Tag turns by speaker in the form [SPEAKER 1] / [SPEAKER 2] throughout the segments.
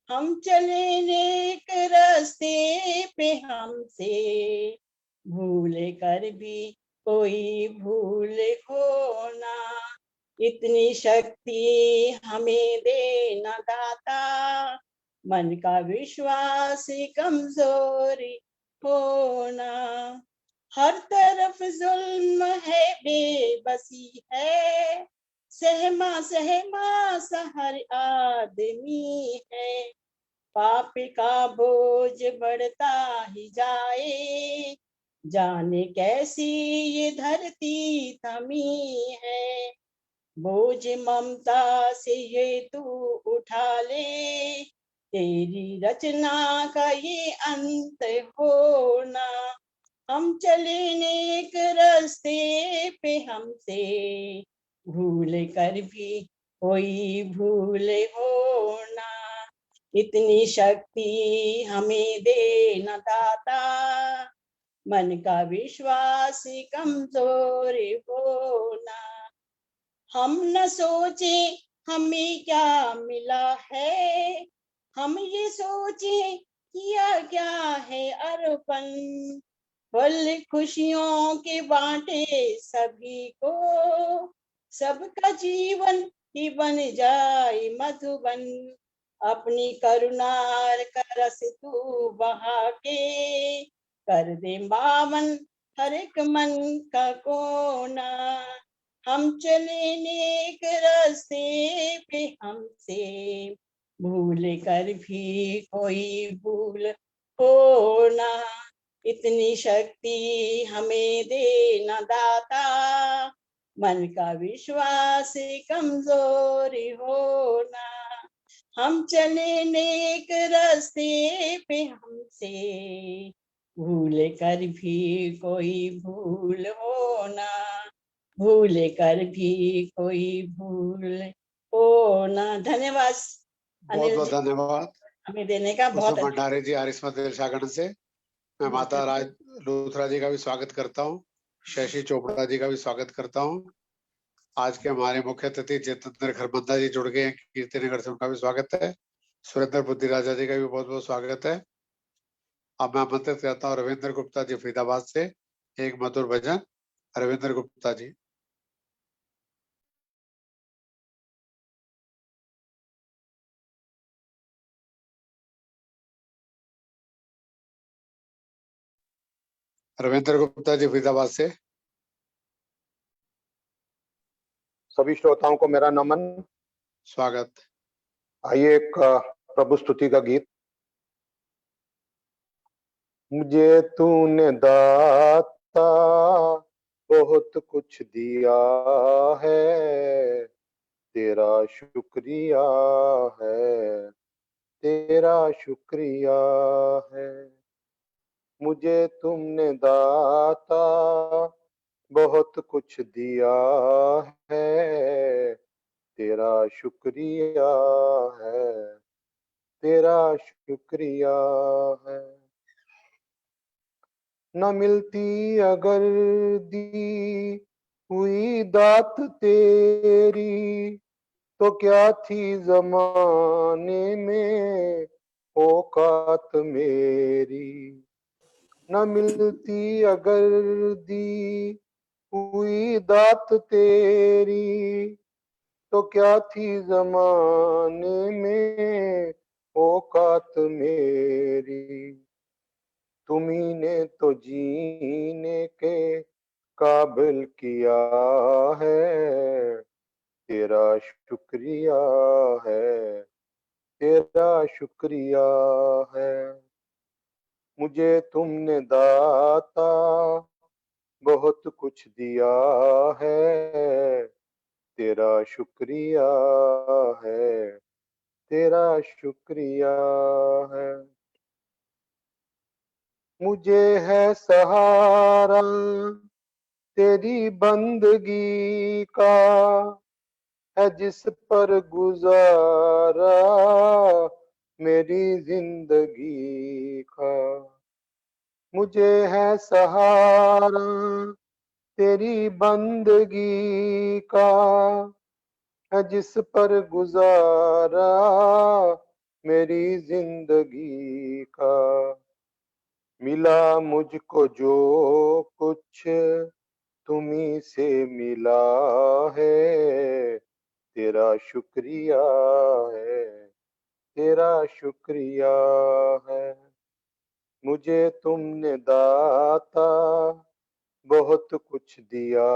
[SPEAKER 1] हम चले नेक रास्ते पे, हमसे भूल कर भी कोई भूल हो ना। इतनी शक्ति हमें देना दाता, मन का विश्वास कमजोरी होना। हर तरफ जुल्म है, बेबसी है, सहमा सहमा सा हर आदमी है। पाप का बोझ बढ़ता ही जाए, जाने कैसी ये धरती थमी है। बोझ ममता से ये तू उठा ले, तेरी रचना का ये अंत होना। हम चले नेक रास्ते पे, हमसे भूल कर भी कोई भूल होना। इतनी शक्ति हमें देना दाता, मन का विश्वास कमजोर होना। हम न सोचे हमें क्या मिला है, हम ये सोचे किया क्या है अर्पण। फल खुशियों के बांटे सभी को, सबका जीवन ही बन जाए मधुबन। अपनी करुणा का रस तू बहा के, कर दे पावन हर एक मन का कोना। हम चले नेक रास्ते पे, हमसे भूल कर भी कोई भूल होना। इतनी शक्ति हमें देना दाता, मन का विश्वास कमजोरी होना। हम चले नेक रास्ते पे, हमसे भूल कर भी कोई भूल होना। भूल कर भी कोई भूल होना। धन्यवाद
[SPEAKER 2] बहुत
[SPEAKER 1] अनिल
[SPEAKER 2] बहुत
[SPEAKER 1] जी,
[SPEAKER 2] धन्यवाद
[SPEAKER 1] हमें देने का बहुत
[SPEAKER 2] पुष्प भंडारे जी आरिस्मत शागण से। मैं माता राज लूथरा जी का भी स्वागत करता हूँ, शशि चोपड़ा जी का भी स्वागत करता हूँ। आज के हमारे मुख्य अतिथि जितेंद्र खरबंदा जी जुड़ गए हैं कीर्ति नगर से, उनका भी स्वागत है। सुरेंद्र बुद्धि राजा जी का भी बहुत बहुत स्वागत है। अब मैं आमंत्रित करता हूँ रविंद्र गुप्ता जी फरीदाबाद से, एक मधुर भजन। रविंद्र गुप्ता जी। रविंद्र गुप्ता जी फरीदाबाद से।
[SPEAKER 3] सभी श्रोताओं को मेरा नमन,
[SPEAKER 2] स्वागत।
[SPEAKER 3] आइए एक प्रभु स्तुति का गीत। मुझे तूने दाता बहुत कुछ दिया है, तेरा शुक्रिया है, तेरा शुक्रिया है। मुझे तुमने दाता बहुत कुछ दिया है, तेरा शुक्रिया है, तेरा शुक्रिया है। न मिलती अगर दी हुई दात तेरी, तो क्या थी जमाने में औकात मेरी। न मिलती अगर दी हुई दात तेरी, तो क्या थी जमाने में औकात मेरी। तुम्ही ने तो जीने के काबिल किया है, तेरा शुक्रिया है, तेरा शुक्रिया है। मुझे तुमने दाता बहुत कुछ दिया है, तेरा शुक्रिया है, तेरा शुक्रिया है। मुझे है सहारा तेरी बंदगी का, है जिस पर गुजारा मेरी जिंदगी का। मुझे है सहारा तेरी बंदगी का, है जिस पर गुजारा मेरी जिंदगी का। मिला मुझको जो कुछ तुम्ही से मिला है, तेरा शुक्रिया है, तेरा शुक्रिया है। मुझे तुमने दाता बहुत कुछ दिया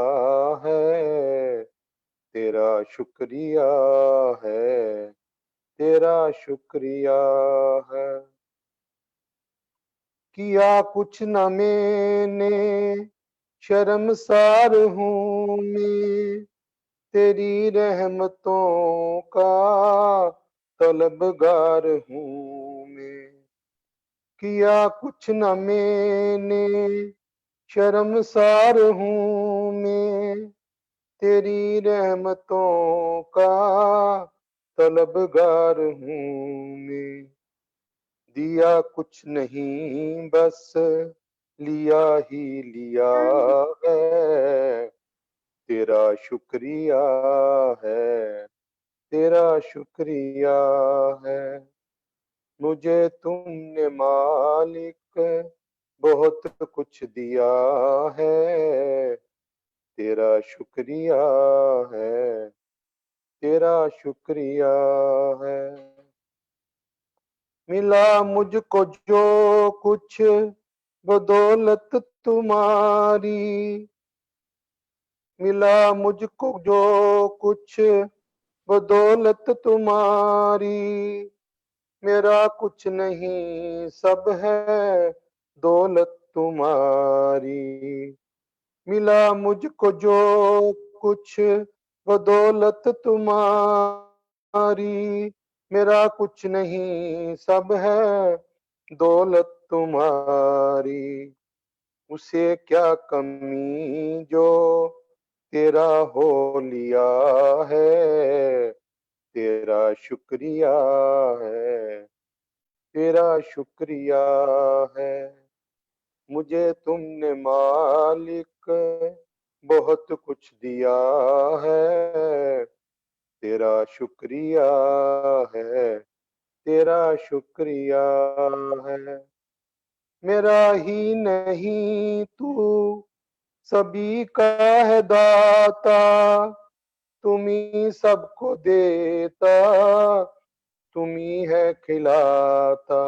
[SPEAKER 3] है, तेरा शुक्रिया है, तेरा शुक्रिया है। किया कुछ न मैंने, शर्मसार हूँ मैं, तेरी रहमतों का तलबगार हूँ मैं। किया कुछ न मैंने, शर्मसार हूँ मैं, तेरी रहमतों का तलबगार हूँ मैं। दिया कुछ नहीं बस लिया ही लिया है, तेरा शुक्रिया है, तेरा शुक्रिया है। मुझे तुमने मालिक बहुत कुछ दिया है, तेरा शुक्रिया है, तेरा शुक्रिया है। मिला मुझको जो कुछ बदौलत तुम्हारी, मिला मुझको जो कुछ बदौलत तुम्हारी। मेरा कुछ नहीं सब है दौलत तुम्हारी। मिला मुझको जो कुछ बदौलत तुम्हारी। मेरा कुछ नहीं सब है दौलत तुम्हारी। उसे क्या कमी जो तेरा हो लिया है, तेरा शुक्रिया है, तेरा शुक्रिया है। मुझे तुमने मालिक बहुत कुछ दिया है, तेरा शुक्रिया है, तेरा शुक्रिया है। मेरा ही नहीं तू सभी का है दाता, तुम ही सबको देता, तुम ही है खिलाता।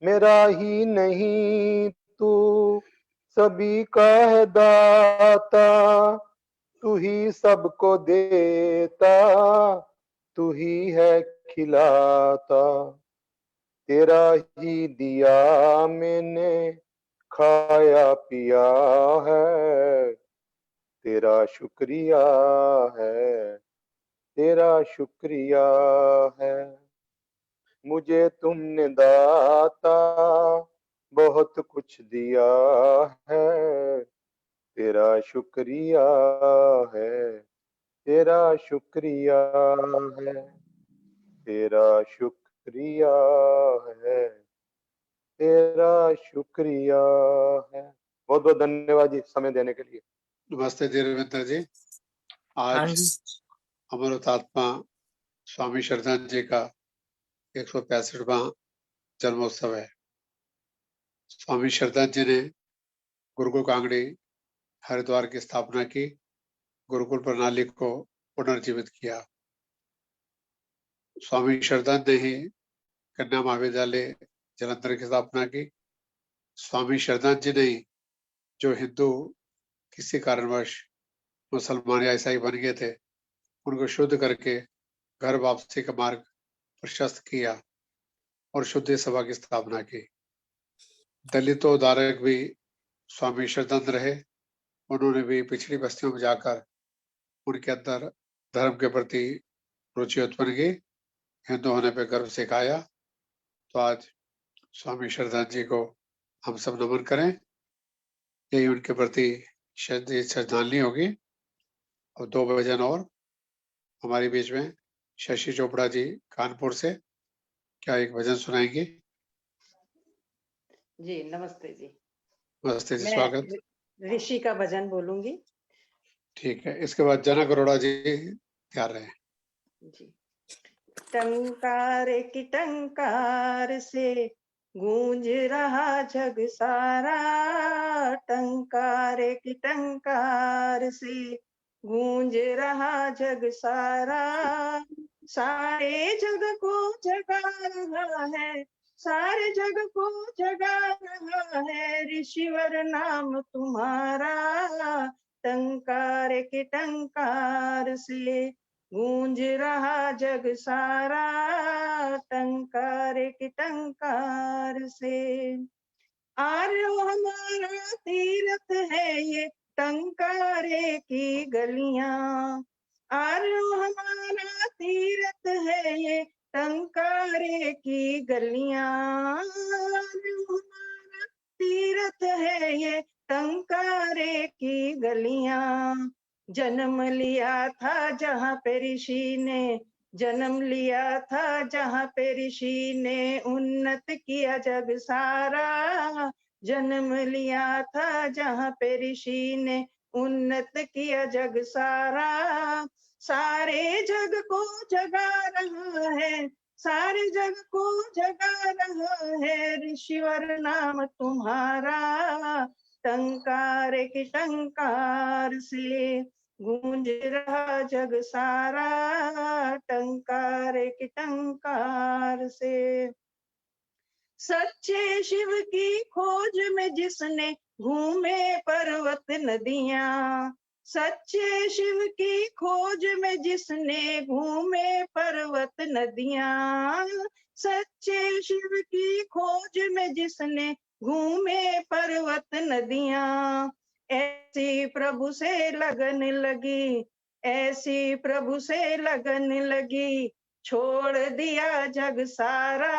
[SPEAKER 3] मेरा ही नहीं तू सभी का है दाता, तू ही सबको देता, तू ही है खिलाता। तेरा ही दिया मैंने खाया पिया है, तेरा शुक्रिया है, तेरा शुक्रिया है। मुझे तुमने दाता बहुत कुछ दिया है, तेरा शुक्रिया है, तेरा शुक्रिया है, तेरा शुक्रिया है, तेरा शुक्रिया है। बहुत बहुत धन्यवाद जी समय देने के लिए।
[SPEAKER 2] नमस्ते जी रविंद्र जी। आज अमर आत्मा स्वामी श्रद्धानंद जी का 165वां जन्मोत्सव है। स्वामी श्रद्धानंद जी ने गुरुकुल कांगड़ी हरिद्वार की स्थापना की, गुरुकुल प्रणाली को पुनर्जीवित किया। स्वामी श्रद्धानंद ने ही कन्या महाविद्यालय जलंधर की स्थापना की। स्वामी श्रद्धानंद जी ने ही जो हिंदू किसी कारणवश मुसलमान या ईसाई बन गए थे, उनको शुद्ध करके घर वापसी का मार्ग प्रशस्त किया और शुद्ध सभा की स्थापना की। दलितों उद्धारक भी स्वामी श्रद्धानंद रहे। उन्होंने भी पिछड़ी बस्तियों में जाकर उनके अंदर धर्म के प्रति रुचि उत्पन्न की, हिंदू होने पर गर्व सिखाया। तो आज स्वामी श्रद्धानंद जी को हम सब नमन करें, यही उनके प्रति श्रद्धांजलि होगी। और 2 भजन और हमारे बीच में शशि चोपड़ा जी कानपुर से क्या एक भजन सुनाएंगे?
[SPEAKER 1] जी नमस्ते जी।
[SPEAKER 2] नमस्ते जी,
[SPEAKER 1] मैं
[SPEAKER 2] स्वागत।
[SPEAKER 1] ऋषि का भजन बोलूंगी।
[SPEAKER 2] ठीक है, इसके बाद जनक अरोड़ा जी तैयार रहे।
[SPEAKER 1] जी। टंकार की टंकार से गूंज रहा जग सारा, टंकार की टंकार से गूंज रहा जग सारा, सारे जग को जगा रहा है, सारे जग को जगा रहा है ऋषिवर नाम तुम्हारा, टंकार की टंकार से गूंज रहा जग सारा, टंकार की टंकार से। आर्यो हमारा तीर्थ है ये टंकारे की गलियां, आर्यो हमारा तीर्थ है ये टंकारे की गलियां, आर्यो हमारा तीर्थ है ये टंकारे की गलियां। जन्म लिया था जहाँ पे ऋषि ने, जन्म लिया था जहाँ पे ऋषि ने उन्नत किया जग सारा, जन्म लिया था जहाँ पे ऋषि ने उन्नत किया जग सारा, सारे जग को जगा रहा है, सारे जग को जगा रहा है ऋषिवर नाम तुम्हारा, टंकार की टंकार से गूंज रहा जग सारा, टंकार की टंकार से। सच्चे शिव की खोज में जिसने घूमे पर्वत नदियां, सच्चे शिव की खोज में जिसने घूमे पर्वत नदियां, सच्चे शिव की खोज में जिसने घूमे पर्वत नदियां, ऐसी प्रभु से लगन लगी, ऐसी प्रभु से लगन लगी, छोड़ दिया जग सारा,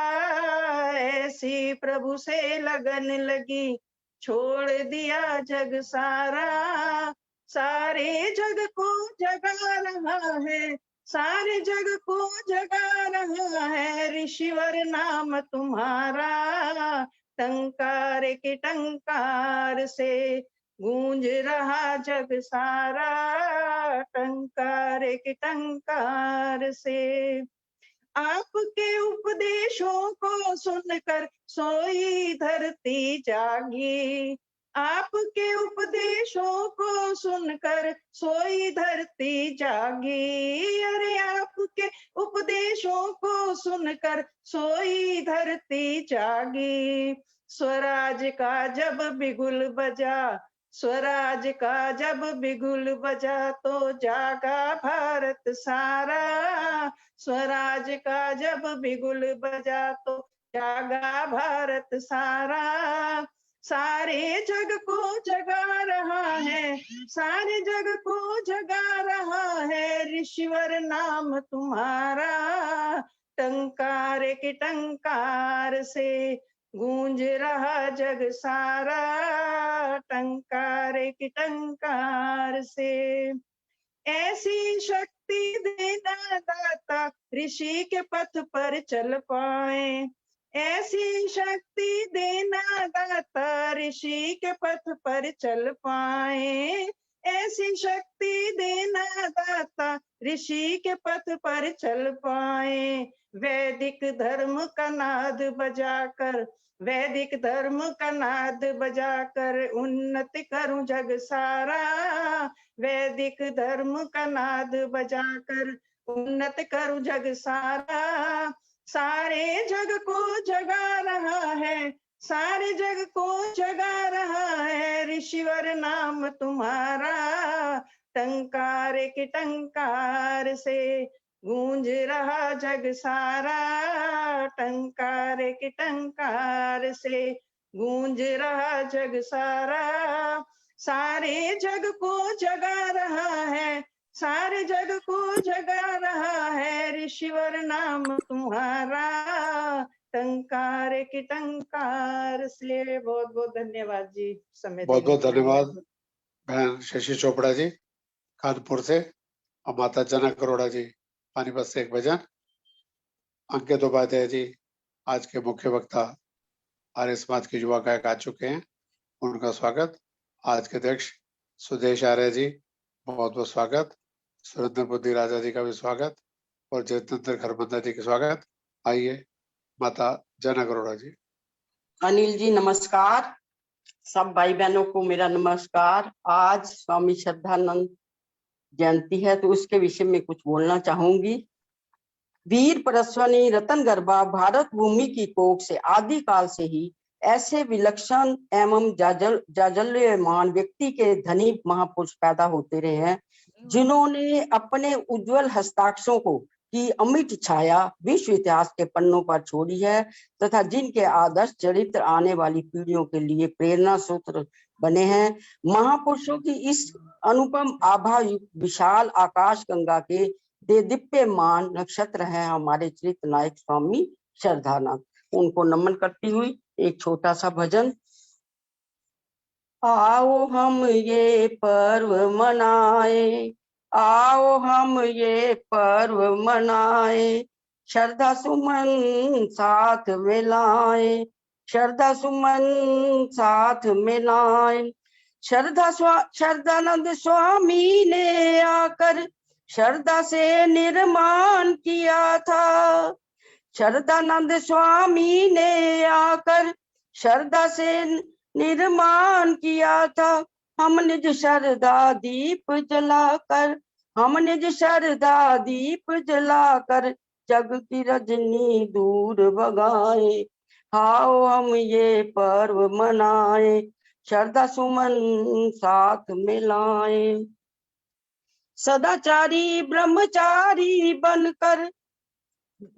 [SPEAKER 1] ऐसी प्रभु से लगन लगी, छोड़ दिया जग सारा, सारे जग को जगा रहा है, सारे जग को जगा रहा है ऋषिवर नाम तुम्हारा, टंकार की टंकार से गूंज रहा जग सारा, टंकार की टंकार से। आपके उपदेशों को सुनकर सोई धरती जागी, आपके उपदेशों को सुनकर सोई धरती जागी, अरे आपके उपदेशों को सुनकर सोई धरती जागी। स्वराज का जब बिगुल बजा, स्वराज का जब बिगुल बजा तो जागा भारत सारा, स्वराज का जब बिगुल बजा तो जागा भारत सारा, सारे जग को जगा रहा है, सारे जग को जगा रहा है ऋषिवर नाम तुम्हारा, टंकार की टंकार से गूंज रहा जग सारा, टंकार की टंकार से। ऐसी शक्ति देना दाता ऋषि के पथ पर चल पाए, ऐसी शक्ति देना दाता ऋषि के पथ पर चल पाए, ऐसी शक्ति देना दाता ऋषि के पथ पर चल पाए, वैदिक धर्म का नाद बजाकर, वैदिक धर्म का नाद बजाकर उन्नति करूं जग सारा, वैदिक धर्म का नाद बजाकर उन्नत करूं जग सारा, सारे जग को जगा रहा है, सारे जग को जगा रहा है ऋषिवर नाम तुम्हारा, टंकार की टंकार से गूंज रहा जग सारा, टंकार की टंकार से गूंज रहा जग सारा, सारे जग को जगा रहा है, सारे जग को जगा रहा है ऋषिवर नाम तुम्हारा, टंकार की टंकार से। बहुत बहुत धन्यवाद जी, समय
[SPEAKER 2] बहुत
[SPEAKER 1] देने
[SPEAKER 2] बहुत
[SPEAKER 1] के लिए।
[SPEAKER 2] धन्यवाद बहन शशि चोपड़ा जी कानपुर से, और माता जनक अरोड़ा जी पानीपत से एक भजन। अंकित उपाध्याय जी आज के मुख्य वक्ता आर्य समाज के युवा गायक आ चुके हैं, उनका स्वागत। आज के अध्यक्ष सुदेश आर्य जी बहुत बहुत स्वागत, सुरेंद्र बुद्धि राजा जी का भी स्वागत, और जितेंद्र खरबंदा जी का स्वागत। आइए माता जना अरोड़ा जी।
[SPEAKER 4] अनिल जी नमस्कार। सब भाई बहनों को मेरा नमस्कार। आज स्वामी श्रद्धानंद जयंती है तो उसके विषय में कुछ बोलना चाहूंगी। वीर परस्वनी रतन गर्भा भारत भूमि की कोख से आदि काल से ही ऐसे विलक्षण एवं जाजल्यमान व्यक्ति के धनी महापुरुष पैदा होते रहे हैं, जिन्होंने अपने उज्जवल हस्ताक्षरों को की अमिट छाया विश्व इतिहास के पन्नों पर छोड़ी है तथा जिनके आदर्श चरित्र आने वाली पीढ़ियों के लिए प्रेरणा सूत्र बने हैं। महापुरुषों की इस अनुपम आभा विशाल आकाश गंगा के दीप्यमान नक्षत्र है हमारे चरित्र नायक स्वामी श्रद्धानंद। उनको नमन करती हुई एक छोटा सा भजन। आओ हम ये पर्व मनाए, आओ हम ये पर्व मनाए, श्रद्धा सुमन साथ मिलाए, श्रद्धा सुमन साथ मिलाए। श्रद्धानंद स्वामी ने आकर श्रद्धा से निर्माण किया था, श्रद्धानंद स्वामी ने आकर श्रद्धा से निर्माण किया था। हम निज श्रद्धा दीप जलाकर, हम निज श्रद्धा दीप जलाकर जग की रजनी दूर भगाए। आओ हम ये पर्व मनाए, श्रद्धा सुमन साथ मिलाए। सदाचारी ब्रह्मचारी बनकर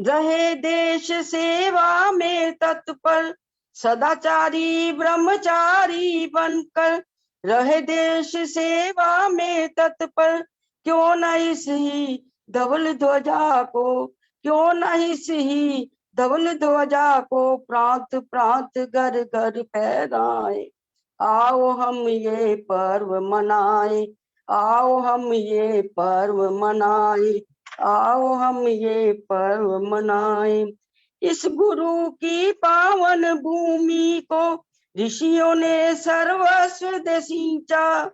[SPEAKER 4] रहे देश सेवा में तत्पर, सदाचारी ब्रह्मचारी बनकर रहे देश सेवा में तत्पर। क्यों न इस ही धवल ध्वजा को, क्यों न इस ही धवल ध्वजा को प्रांत प्रांत घर घर फहराए। आओ हम ये पर्व मनाए, आओ हम ये पर्व मनाए, आओ हम ये पर्व मनाए। इस गुरु की पावन भूमि को ऋषियों ने सर्वस्व दे सींचा,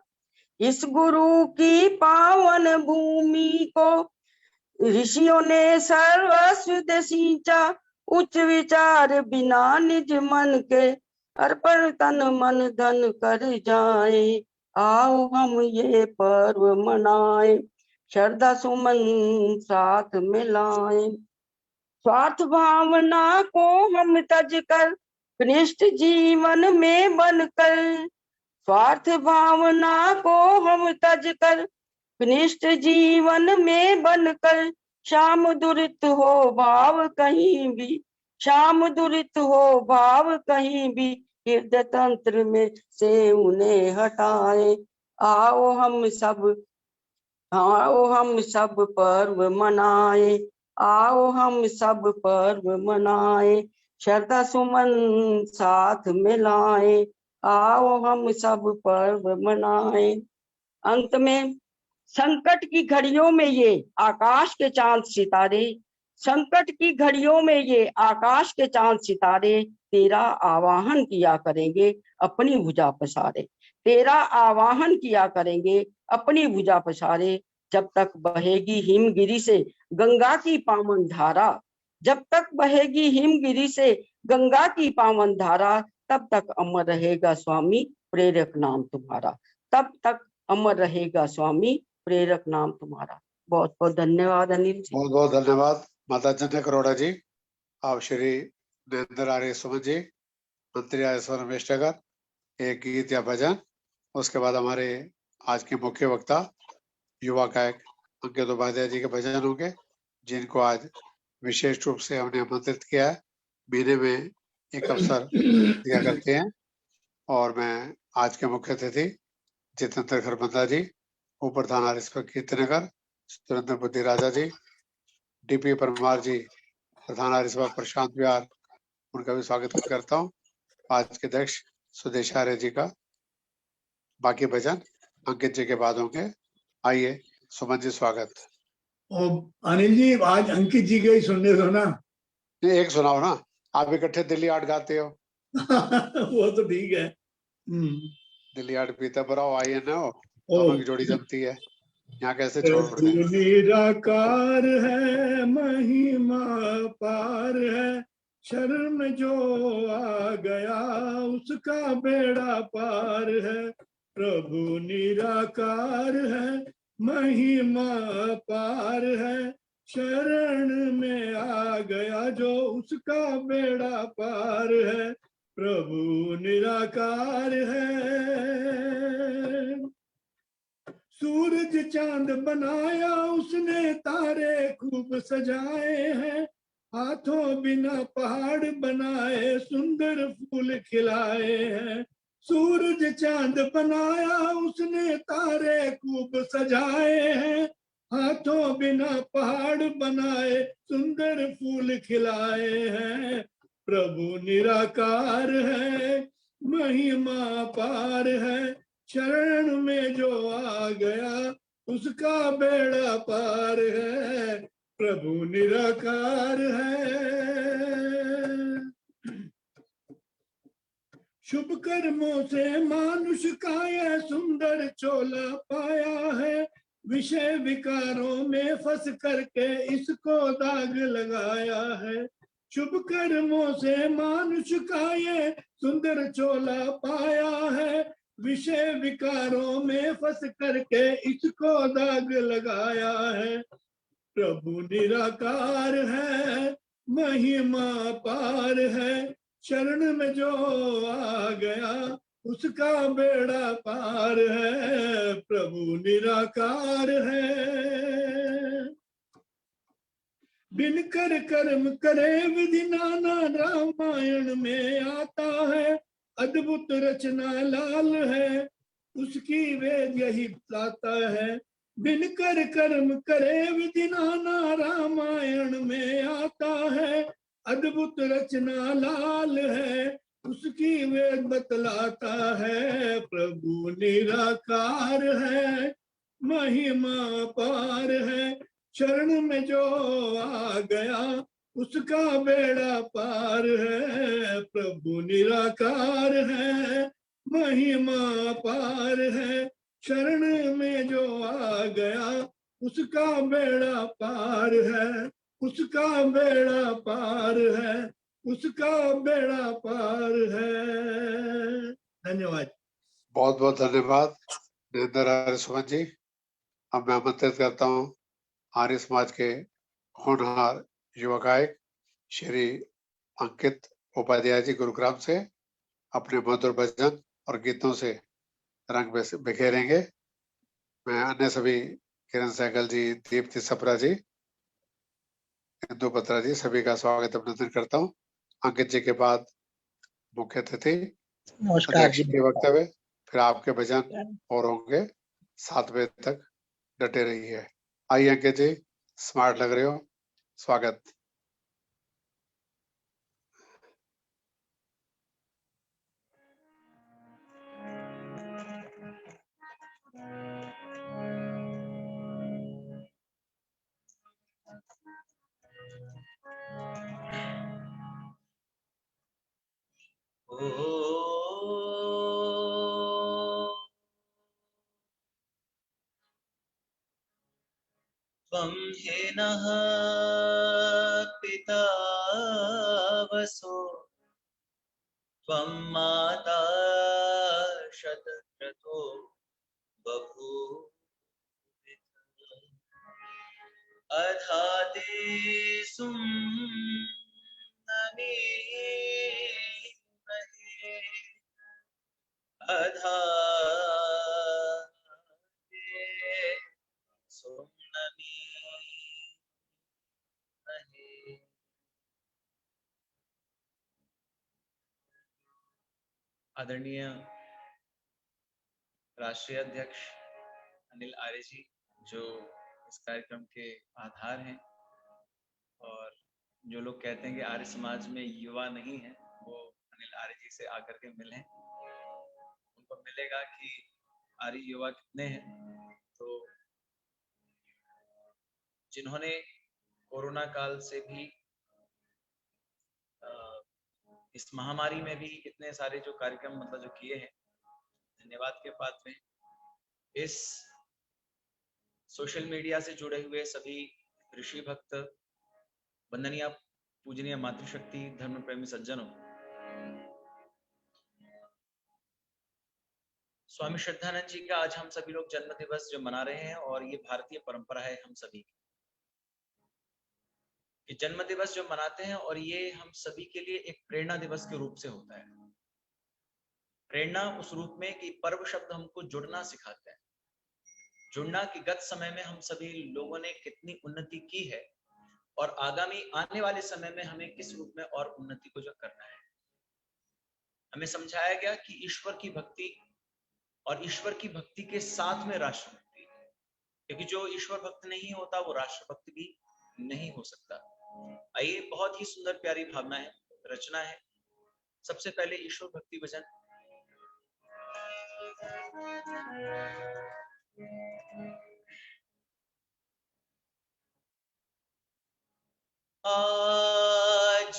[SPEAKER 4] इस गुरु की पावन भूमि को ऋषियों ने सर्वस्व दे सींचा। उच्च विचार बिना निज मन के अर्पण तन मन धन कर जाए। आओ हम ये पर्व मनाए, श्रद्धा सुमन साथ मिलाए। स्वार्थ भावना को हम तज कर कनिष्ठ जीवन में बनकर, स्वार्थ भावना को हम तज कर कनिष्ठ जीवन में बनकर। श्याम दुरित हो भाव कहीं भी, श्याम दुरित हो भाव कहीं भी, हृदय तंत्र में से उन्हें हटाए। आओ हम सब, आओ हम सब पर्व मनाए, आओ हम सब पर्व मनाए, श्रद्धा सुमन साथ मिलाए। आओ हम सब पर्व मनाए। अंत में संकट की घड़ियों में ये आकाश के चांद सितारे, संकट की घड़ियों में ये आकाश के चांद सितारे तेरा आवाहन किया करेंगे अपनी भुजा पसारे, तेरा आवाहन किया करेंगे अपनी भुजा पसारे। जब तक बहेगी हिमगिरी से गंगा की पावन धारा, जब तक बहेगी हिमगिरी से गंगा की पावन धारा, तब तक अमर रहेगा स्वामी प्रेरक नाम तुम्हारा, तब तक अमर रहेगा स्वामी प्रेरक नाम तुम्हारा। बहुत बहुत धन्यवाद अनिल जी।
[SPEAKER 2] बहुत बहुत धन्यवाद माता जनक अरोड़ा जी। आप श्री नरेंद्र आर्य सुमन जी, मंत्री आयस्वर रमेशनगर, एक गीत या भजन, उसके बाद हमारे आज के मुख्य वक्ता युवा गायक अंकित उपाध्याय जी के भजन होंगे, जिनको आज विशेष रूप से हमने आमंत्रित किया है, महीने में एक अवसर दिया करते हैं। और मैं आज के मुख्य अतिथि जितेंद्र खरबंदा जी, उप प्रधान आरएसपी कीर्तिनगर, सुरेंद्र बुद्धि राजा जी, डीपी परमार जी, प्रधान आरएसपी प्रशांत विहार, उनका भी स्वागत करता हूँ। आज के अध्यक्ष सुदेश आर्य जी का बाकी भजन अंकित जी के बाद होंगे। आइए सुमन जी, स्वागत।
[SPEAKER 5] और अनिल जी आज अंकित जी का ही सुनने दो ना।
[SPEAKER 2] एक सुनाओ ना, आप इकट्ठे दिल्ली आर्ट गाते हो।
[SPEAKER 5] वो तो ठीक है।
[SPEAKER 2] दिल्ली आर्ट पीता पर आओ, आइए ना, दोनों की जोड़ी जमती है। यहाँ कैसे छोड़
[SPEAKER 5] प्रभु
[SPEAKER 2] दें।
[SPEAKER 5] निराकार है, महिमा पार है, शरण में जो आ गया उसका बेड़ा पार है। प्रभु निराकार है, महिमा पार है, शरण में आ गया जो उसका बेड़ा पार है। प्रभु निराकार है। सूरज चांद बनाया उसने, तारे खूब सजाए हैं, हाथों बिना पहाड़ बनाए, सुंदर फूल खिलाए हैं। सूरज चांद बनाया उसने, तारे खूब सजाए हैं, हाथों बिना पहाड़ बनाए, सुंदर फूल खिलाए हैं। प्रभु निराकार है, महिमा पार है, शरण में जो आ गया उसका बेड़ा पार है। प्रभु निराकार है। शुभ कर्मों से मानुष का यह सुंदर चोला पाया है, विषय विकारों में फंस करके इसको दाग लगाया है। शुभ कर्मों से मानुष का ये सुंदर चोला पाया है, विषय विकारों में फंस करके इसको दाग लगाया है। प्रभु निराकार है, महिमा पार है, शरण में जो आ गया उसका बेड़ा पार है। प्रभु निराकार है। बिन कर कर्म करे विधि नाना रामायण में आता है, अद्भुत रचना लाल है, उसकी वेद यही बताता है। बिन कर कर्म करे विधि नाना रामायण में आता है, अद्भुत रचना लाल है, उसकी वेद बतलाता है। प्रभु निराकार है, महिमा पार है, शरण में जो आ गया उसका बेड़ा पार है। प्रभु निराकार है, महिमा पार है, शरण में जो आ गया उसका बेड़ा पार है, उसका बेड़ा पार है, उसका बेड़ा पार है। धन्यवाद।
[SPEAKER 2] बहुत बहुत धन्यवाद नरेंद्र आर्य सुमन जी। अब मैं आमंत्रित करता हूँ आर्य समाज के होनहार युवा गायक श्री अंकित उपाध्याय जी गुरुग्राम से अपने मधुर भजन और गीतों से रंग बिखेरेंगे। मैं अन्य सभी किरण सहगल जी, दीप्ति सप्रा जी, इंदु बत्रा जी सभी का स्वागत अभिनंदन करता हूँ। अंकित जी के बाद मुख्य अतिथि अध्यक्ष के वक्तव्य, फिर आपके भजन और होंगे। 7 बजे तक डटे रहिए। आइए अंकित जी, स्मार्ट लग रहे हो, स्वागत।
[SPEAKER 6] त्वं हीनः पिता वसो, त्वं माता शतक्रतो बभूव, अधाते सुम्नमीमहे, अधाते सुम्नमीमहे। आदरणीय राष्ट्रीय अध्यक्ष अनिल आर्य जी, जो इस कार्यक्रम के आधार हैं, और जो लोग कहते हैं कि आर्य समाज में युवा नहीं है, वो अनिल आर्य जी से आकर के मिलें, उनको मिलेगा कि आर्य युवा कितने हैं। तो जिन्होंने कोरोना काल से भी इस महामारी में भी इतने सारे जो कार्यक्रम मतलब जो किए हैं, धन्यवाद के पात्र हैं। इस सोशल मीडिया से जुड़े हुए सभी ऋषि भक्त, वंदनीय पूजनीय मातृशक्ति, धर्म प्रेमी सज्जनों, स्वामी श्रद्धानंद जी का आज हम सभी लोग जन्म दिवस जो मना रहे हैं, और ये भारतीय परंपरा है हम सभी की, ये जन्म दिवस जो मनाते हैं, और ये हम सभी के लिए एक प्रेरणा दिवस के रूप से होता है। प्रेरणा उस रूप में कि पर्व शब्द हमको जुड़ना सिखाता है, जुड़ना कि गत समय में हम सभी लोगों ने कितनी उन्नति की है और आगामी आने वाले समय में हमें किस रूप में और उन्नति को जो करना है। हमें समझाया गया कि ईश्वर की भक्ति और ईश्वर की भक्ति के साथ में राष्ट्र भक्ति, क्योंकि जो ईश्वर भक्त नहीं होता वो राष्ट्र भक्त भी नहीं हो सकता। आइए, बहुत ही सुंदर प्यारी भावना है, रचना है। सबसे पहले ईश्वर भक्ति भजन। आज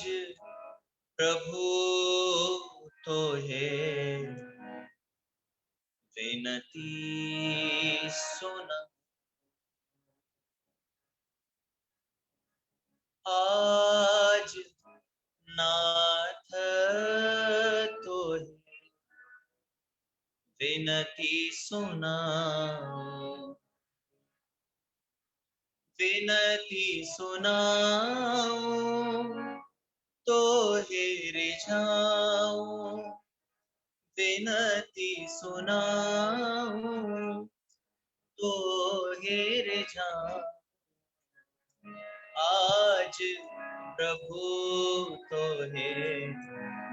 [SPEAKER 6] प्रभु तो है विनती सुना, आज नाथ तो है विनती सुना, विनती सुनाओ तो हे रिझाओ, विनती सुनाओ तो हे रिझाओ। आज प्रभु तो है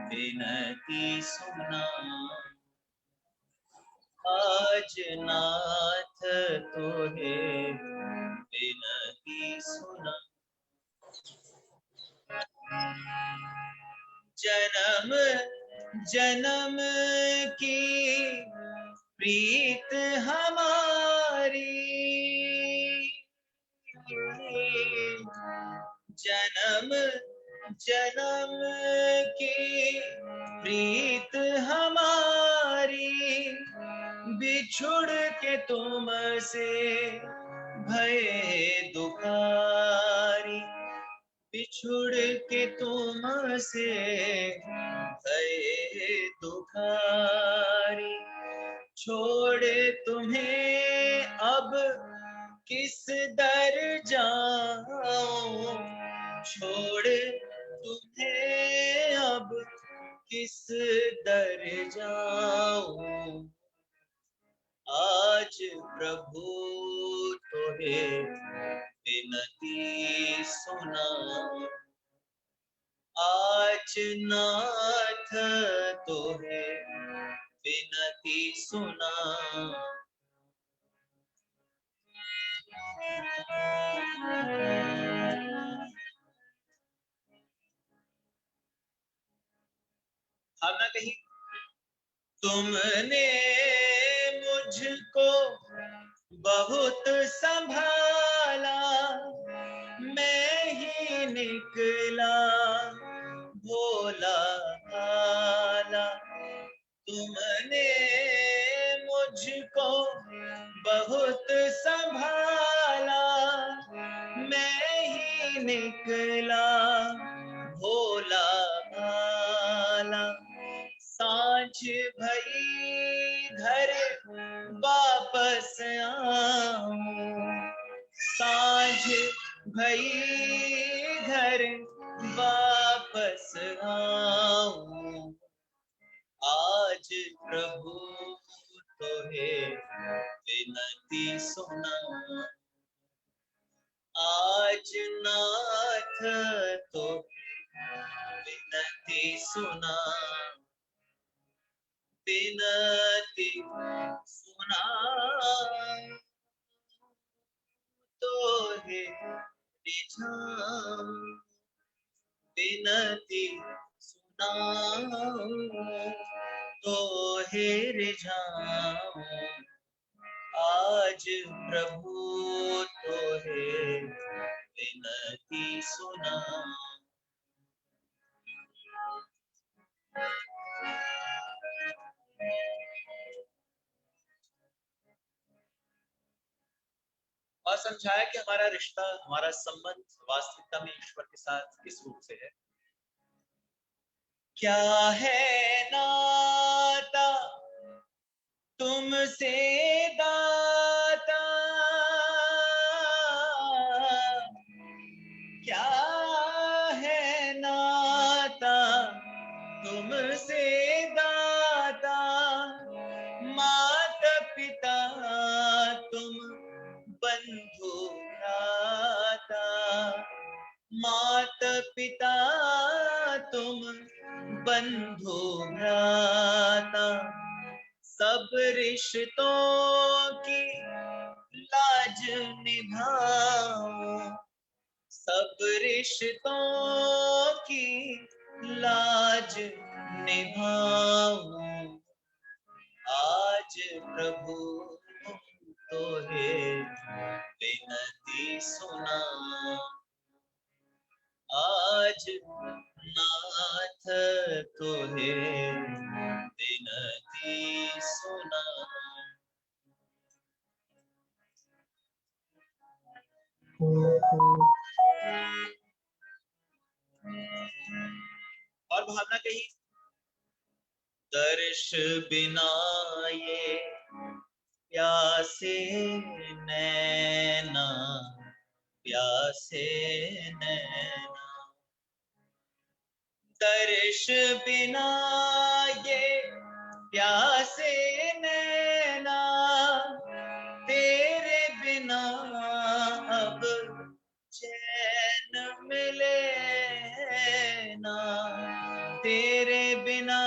[SPEAKER 6] विनती सुना, आज नाथ तो है विनती सुना। जन्म जन्म की प्रीत हमारी, जन्म जन्म की प्रीत हमारी, बिछुड़ के तुमसे भये दुखारी, बिछुड़ के तुमसे भये दुखारी। छोड़ तुम्हें अब किस दर जाऊं, छोड़ तुम्हें अब किस दर जाऊं। आज प्रभु तोहे विनती सुना, आज नाथ तोहे विनती सुना। भावना कही, तुमने मुझको बहुत संभाला, मैं ही निकला भोला भाला। तुमने मुझको बहुत संभाला, मैं ही निकला भोला भाला। सांझ भई घर वापस आऊं, सांझ भई घर वापस आऊं। आज प्रभु तोहे विनती सुना, आज नाथ तोहे विनती सुना, विनती सुना तोहे रिझाऊं, विनती सुनाऊं तोहे रिझाऊं। आज प्रभु तोहे विनती सुना। और समझाया कि हमारा रिश्ता, हमारा संबंध वास्तविकता में ईश्वर के साथ किस रूप से है। क्या है नाता तुमसे दाता, क्या है नाता तुमसे दाता, माता पिता तुम बंधु भ्राता, माता पिता तुम बंधु भ्राता, सब रिश्तों की लाज निभाओ, सब रिश्तों की लाज निभाओ, आज प्रभु तो है विनती सुना, आज नाथ तो है विनती सुना। और भावना कही, दर्श बिना ये प्यासे नैना, प्यासे नैना, दर्श बिना ये प्यासे नैना, तेरे बिना अब चैन मिले ना, तेरे बिना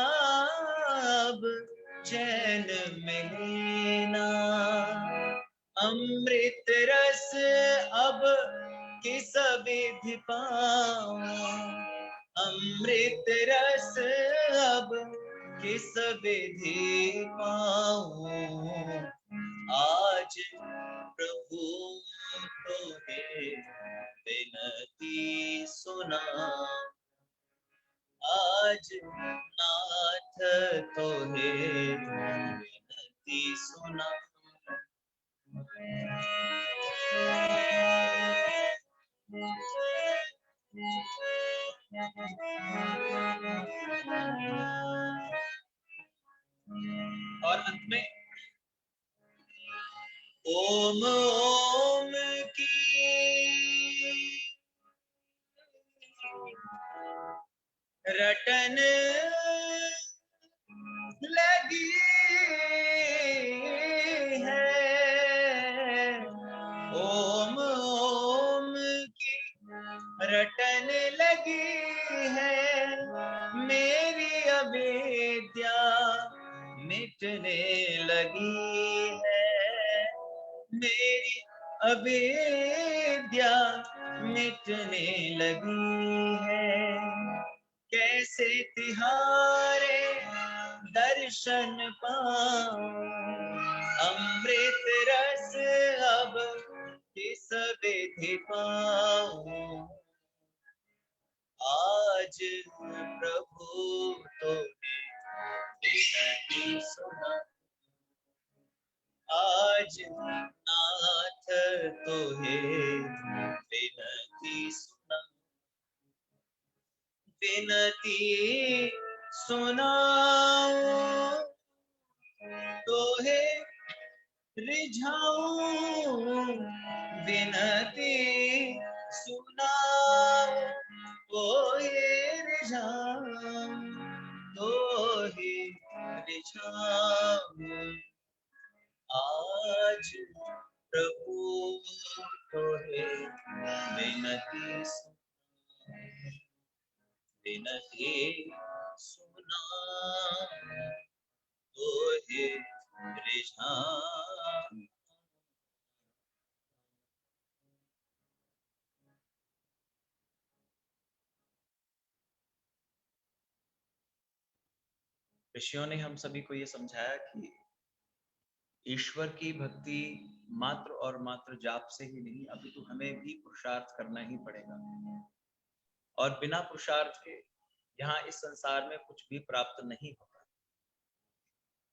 [SPEAKER 6] अब चैन मिले ना, अमृत रस अब किस विधि पाऊं, अमृत रस अब किस विधि पाऊं, आज प्रभु तोहे विनती सुना, आज नाथ तोहे विनती सुना। और अंत में ओम ओम की रटन लगी है, ओम ओम की रटन लगी है, मेरी अविद्या मिटने लगी है, मेरी अविद्या मिटने लगी है, कैसे तिहारे दर्शन पाऊं, अमृत रस अब किस विधि पाऊं, आज प्रभु तो विनती सुना, आज नाथ तोहे विनती सुना, विनती सुनाओ तोहे रिझाऊं, विनती सुनाओ तोहे रिझाऊं, तोहे रिझाऊं, आज प्रभु तोहे विनती सुना, विनती सुना तोहे रिझाऊं। ऋषियों ने हम सभी को ये समझाया कि ईश्वर की भक्ति मात्र और मात्र जाप से ही नहीं, अपितु हमें भी पुरुषार्थ करना ही पड़ेगा, और बिना पुरुषार्थ के यहाँ इस संसार में कुछ भी प्राप्त नहीं होगा।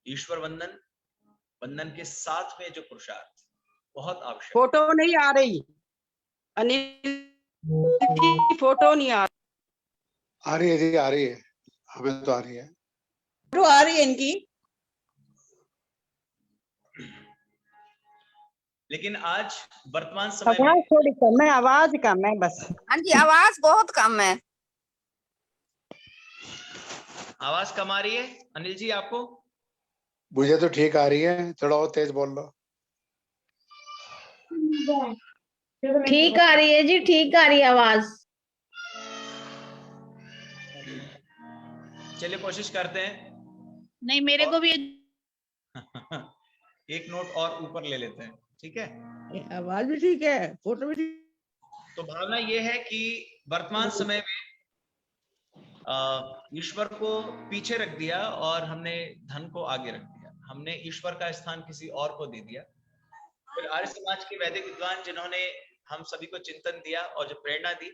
[SPEAKER 6] ईश्वर वंदन, वंदन के साथ में जो पुरुषार्थ, बहुत आवश्यक।
[SPEAKER 4] फोटो नहीं आ रही अनिल जी, फोटो नहीं आ
[SPEAKER 2] आ रही है जी, आ रही है, हमें तो आ रही है।
[SPEAKER 1] फोटो आ रही है इनकी।
[SPEAKER 6] लेकिन आज वर्तमान समय
[SPEAKER 4] आवाज
[SPEAKER 6] में
[SPEAKER 4] थोड़ी कम है, आवाज कम है बस।
[SPEAKER 7] हाँ जी, आवाज बहुत कम है।
[SPEAKER 6] आवाज कम आ रही है अनिल जी आपको?
[SPEAKER 2] मुझे तो ठीक आ रही है, थोड़ा और तेज बोल लो।
[SPEAKER 8] ठीक आ रही है जी, ठीक आ रही है आवाज।
[SPEAKER 6] चलिए कोशिश करते हैं।
[SPEAKER 8] नहीं, मेरे को भी
[SPEAKER 6] एक नोट और ऊपर ले लेते हैं, ठीक है?
[SPEAKER 1] आवाज भी ठीक है, फोटो भी ठीक।
[SPEAKER 6] तो भावना ये है कि वर्तमान समय में ईश्वर को पीछे रख दिया और हमने धन को आगे रख दिया। हमने ईश्वर का स्थान किसी और को दे दिया। फिर आर्य समाज के वैदिक विद्वान जिन्होंने हम सभी को चिंतन दिया और जो प्रेरणा दी,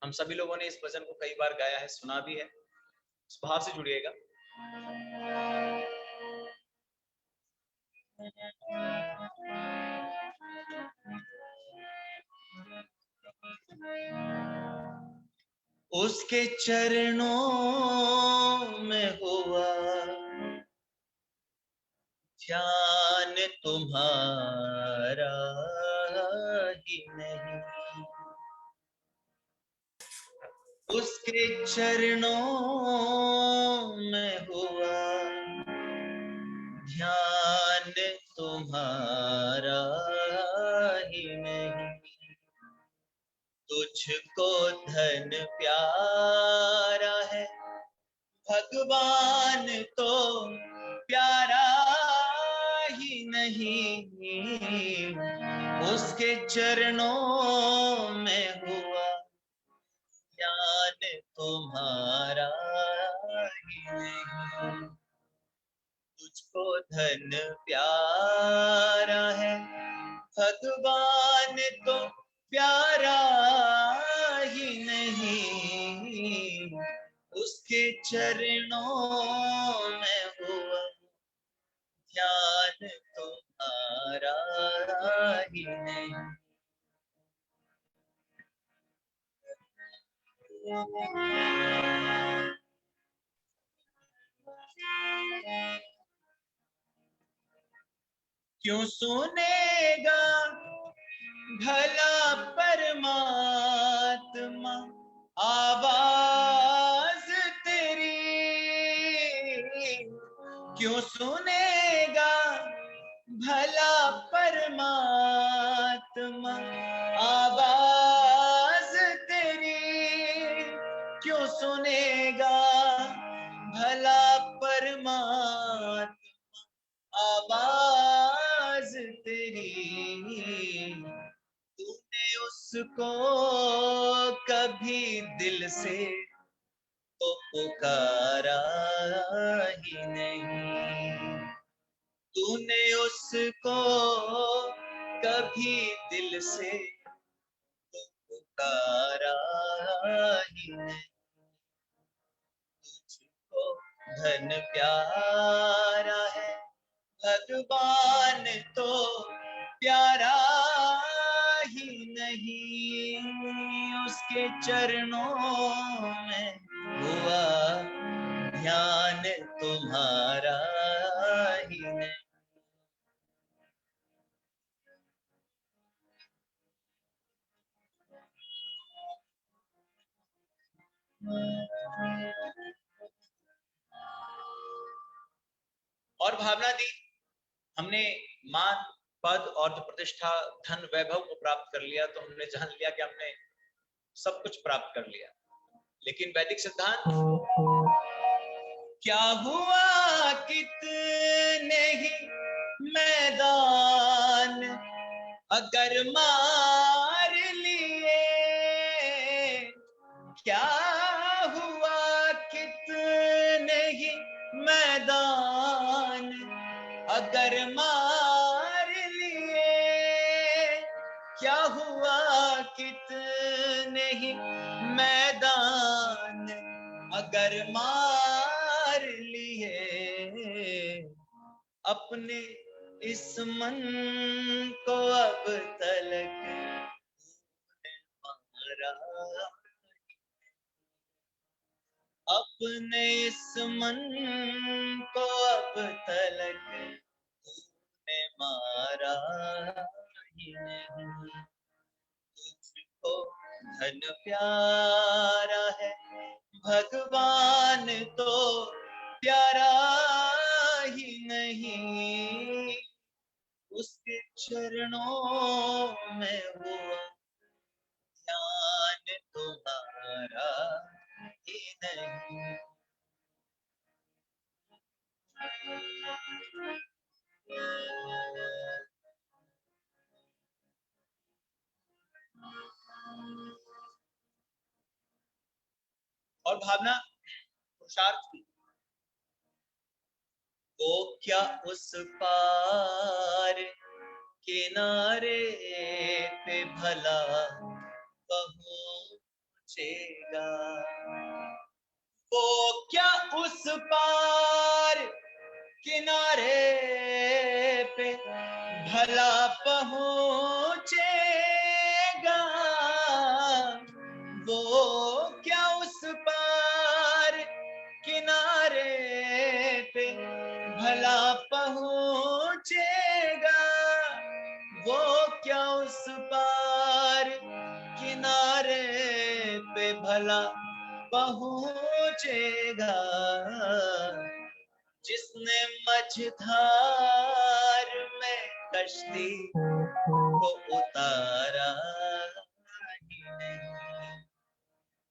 [SPEAKER 6] हम सभी लोगों ने इस भजन को कई बार गाया है, सुना भी है। इस भाव से जुड़िएगा। उसके चरणों में हुआ ध्यान तुम्हारा ही नहीं, उसके चरणों में हुआ ध्यान तुम्हारा ही नहीं, तुझको धन प्यारा है भगवान तो प्यारा ही नहीं, उसके चरणों में हुआ ध्यान तुम्हारा ही नहीं, तुझको धन प्यारा है भगवान तो प्यारा ही नहीं, उसके चरणों में हुआ ध्यान तुम्हारा ही नहीं। क्यों सुनेगा भला परमात्मा आवाज तेरी, क्यों सुनेगा भला परमात्मा आवाज तेरी, क्यों सुनेगा भला परमात्मा आवाज तेरी, तूने उसको कभी दिल से तो पुकारा ही नहीं, तूने उसको कभी दिल से तो पुकारा ही नहीं, तुझको धन प्यारा है भगवान तो प्यारा ही नहीं, उसके चरणों में हुआ ध्यान तुम्हारा ही नहीं। और भावना दी, हमने मान पद और प्रतिष्ठा धन वैभव को प्राप्त कर लिया तो हमने जान लिया कि हमने सब कुछ प्राप्त कर लिया। लेकिन वैदिक सिद्धांत क्या हुआ कितने ही मैदान अगर मार लिए, क्या हुआ कितने ही मैदान अगर मार लिए, क्या हुआ कितने ही मैदान अगर मार लिए, अपने इस मन को अब तलक मारा, अपने इस मन को अब तलक तूने मारा ही नहीं। तुझको धन प्यारा है भगवान तो प्यारा ही नहीं, उसके चरणों में हुआ ध्यान तुम्हारा ही नहीं। और भावना पुरुषार्थ की, वो क्या उस पार किनारे पे भला पहुंचेगा, वो क्या उस पार किनारे पे भला पहुंचेगा, वो क्या उस पार किनारे पे भला पहुंचेगा, वो क्या उस पार किनारे पे भला पहुंचेगा, जिसने मझधार में कश्ती को उतारा ही नहीं,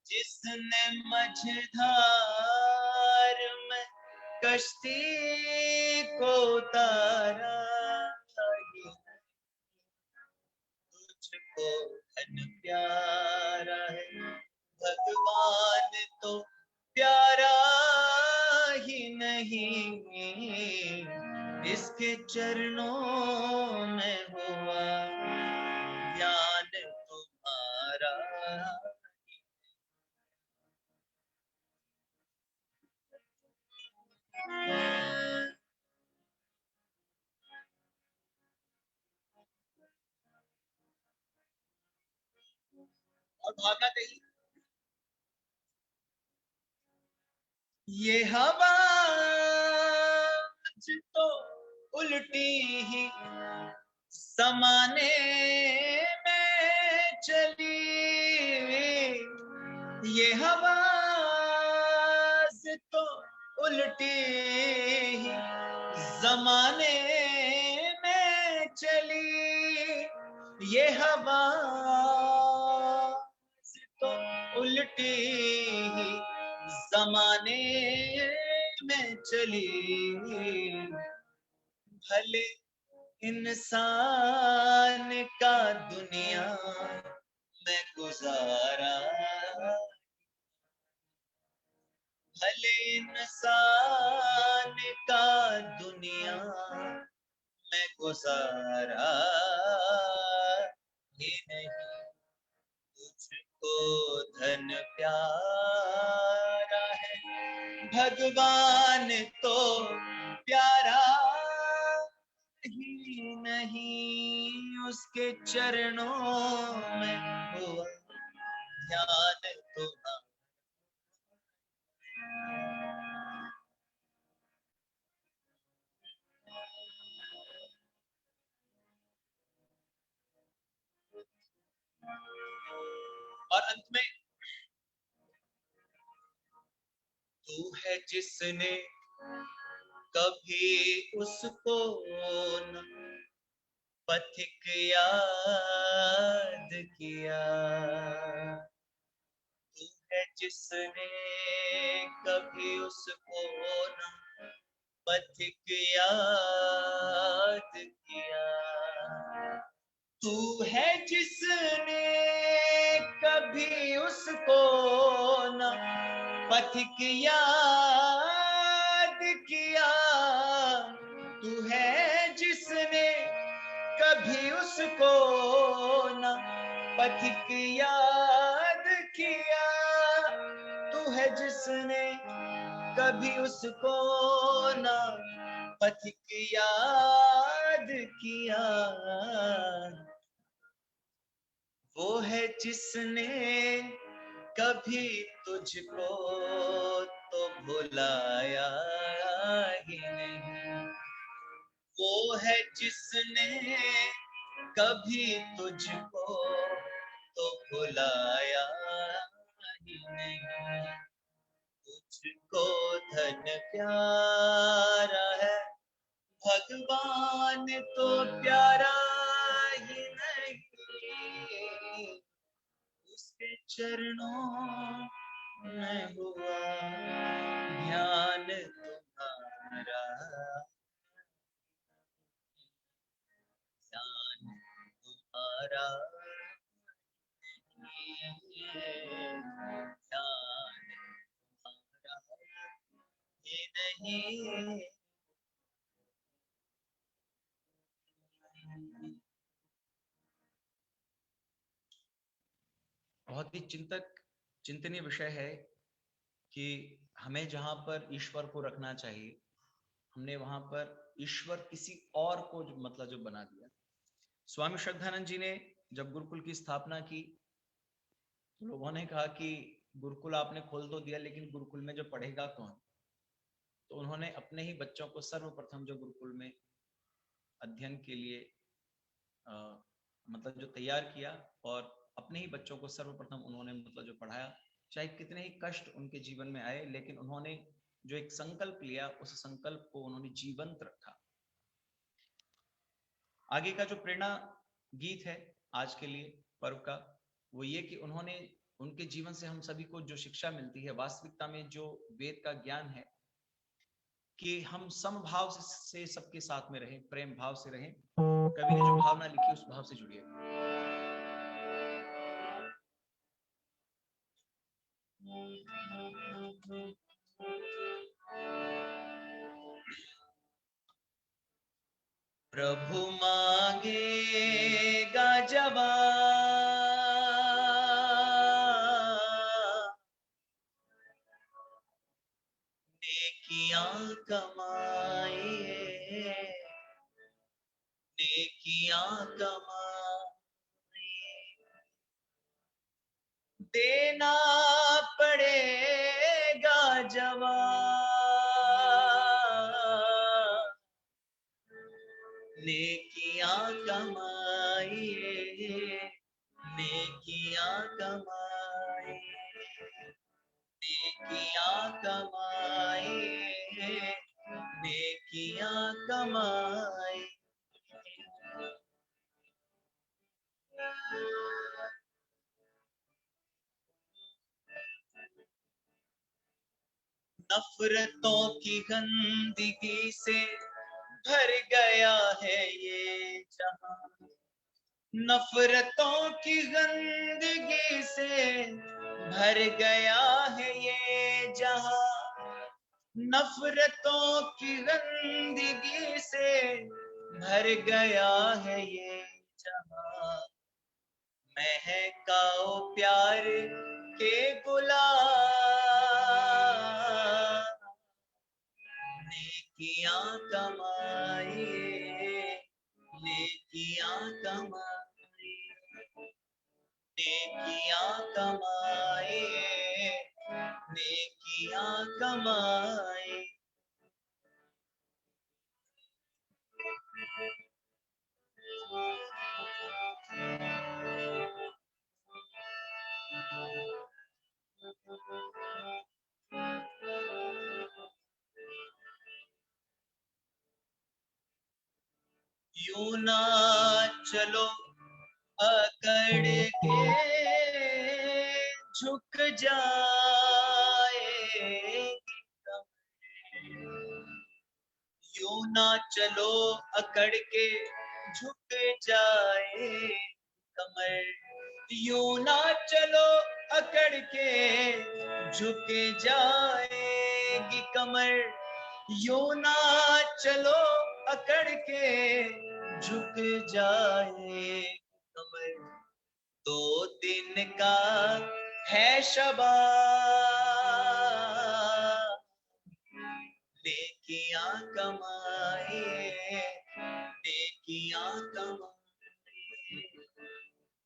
[SPEAKER 6] जिसने मझधार में कश्ती को उतारा ही नहीं। तुझको धन प्यारा है भगवान तो प्यारा ही नहीं, इसके चरणों में हुआ ध्यान तुम्हारा। और भावना कही, ये हवा तो उल्टी ही समाने में चली, ये हवा तो उल्टी ही जमाने में चली, ये हवा तो उल्टी ही जमाने में चली, भले इंसान का दुनिया में गुजारा, भले इंसान का दुनिया में गुजारा ही नहीं, तुझको धन प्यारा है भगवान तो प्यारा ही नहीं, उसके चरणों में हुआ ध्यान तुम्हारा। और अंत में, तू है जिसने कभी उसको न पथिक याद किया, तू है जिसने कभी उसको न पथिक याद किया, तू है जिसने कभी उसको न पथिक याद किया, तू है जिसने कभी उसको न पथिक याद किया, तू है जिसने कभी उसको न पथिक याद याद किया, वो है जिसने कभी तुझको तो भुलाया ही नहीं, वो है जिसने कभी तुझको तो भुलाया ही नहीं। तुझको धन प्यारा है भगवान तो प्यारा ही नहीं, उसके चरणों में हुआ ध्यान तुम्हारा, ध्यान तुम्हारा ध्यान तुम्हारा ही नहीं। बहुत ही चिंतनीय विषय है कि हमें जहां पर ईश्वर को रखना चाहिए, हमने वहां पर ईश्वर किसी और को जो बना दिया। स्वामी श्रद्धानंद जी ने जब गुरुकुल की स्थापना की, तो लोगों ने कहा कि गुरुकुल आपने खोल तो दिया, लेकिन गुरुकुल में जो पढ़ेगा कौन? तो उन्होंने अपने ही बच्चों को सर्वप्रथम जो गुरुकुल में अध्ययन के लिए जो तैयार किया, और अपने ही बच्चों को सर्वप्रथम उन्होंने जो पढ़ाया, चाहे कितने ही कष्ट उनके जीवन में आए, लेकिन उन्होंने जो एक संकल्प लिया, उस संकल्प को उन्होंने जीवंत रखा। आगे का जो प्रेरणा गीत है आज के लिए पर्व का, वो ये कि उनके जीवन से हम सभी को जो शिक्षा मिलती है, वास्तविकता में जो वेद का ज्ञान है कि हम समभाव से सबके साथ में रहें, प्रेम भाव से रहें। कवि ने जो भावना लिखी उस भाव से जुड़िए। प्रभु मांगेगा जवाब, नेकियां कमाइए, नेकियां कमाइए, देना पड़ेगा जवाब, नेकियां कमाइए, नेकियां कमाइए, नेकियां कमाइए, नेकियां कमाइए। नफरतों की गंदगी से भर गया है ये जहां, नफरतों की गंदगी से भर गया है ये जहां, नफरतों की गंदगी से भर गया है ये जहां, महकाओ प्यार के गुलाब, नेकियां कमाइए, नेकियां कमाइए, नेकियां कमाइए, नेकियां कमाइए। यूं ना चलो अकड़ के झुक जाएगी कमर, यूं ना चलो अकड़ के झुक जाए कमर, यूं ना चलो अकड़ के झुक जाएगी कमर, यूं ना चलो अकड़ के झुक जाए कमर। 2 दिन का है शबाब, नेकियां कमाइए, नेकियां कमाए,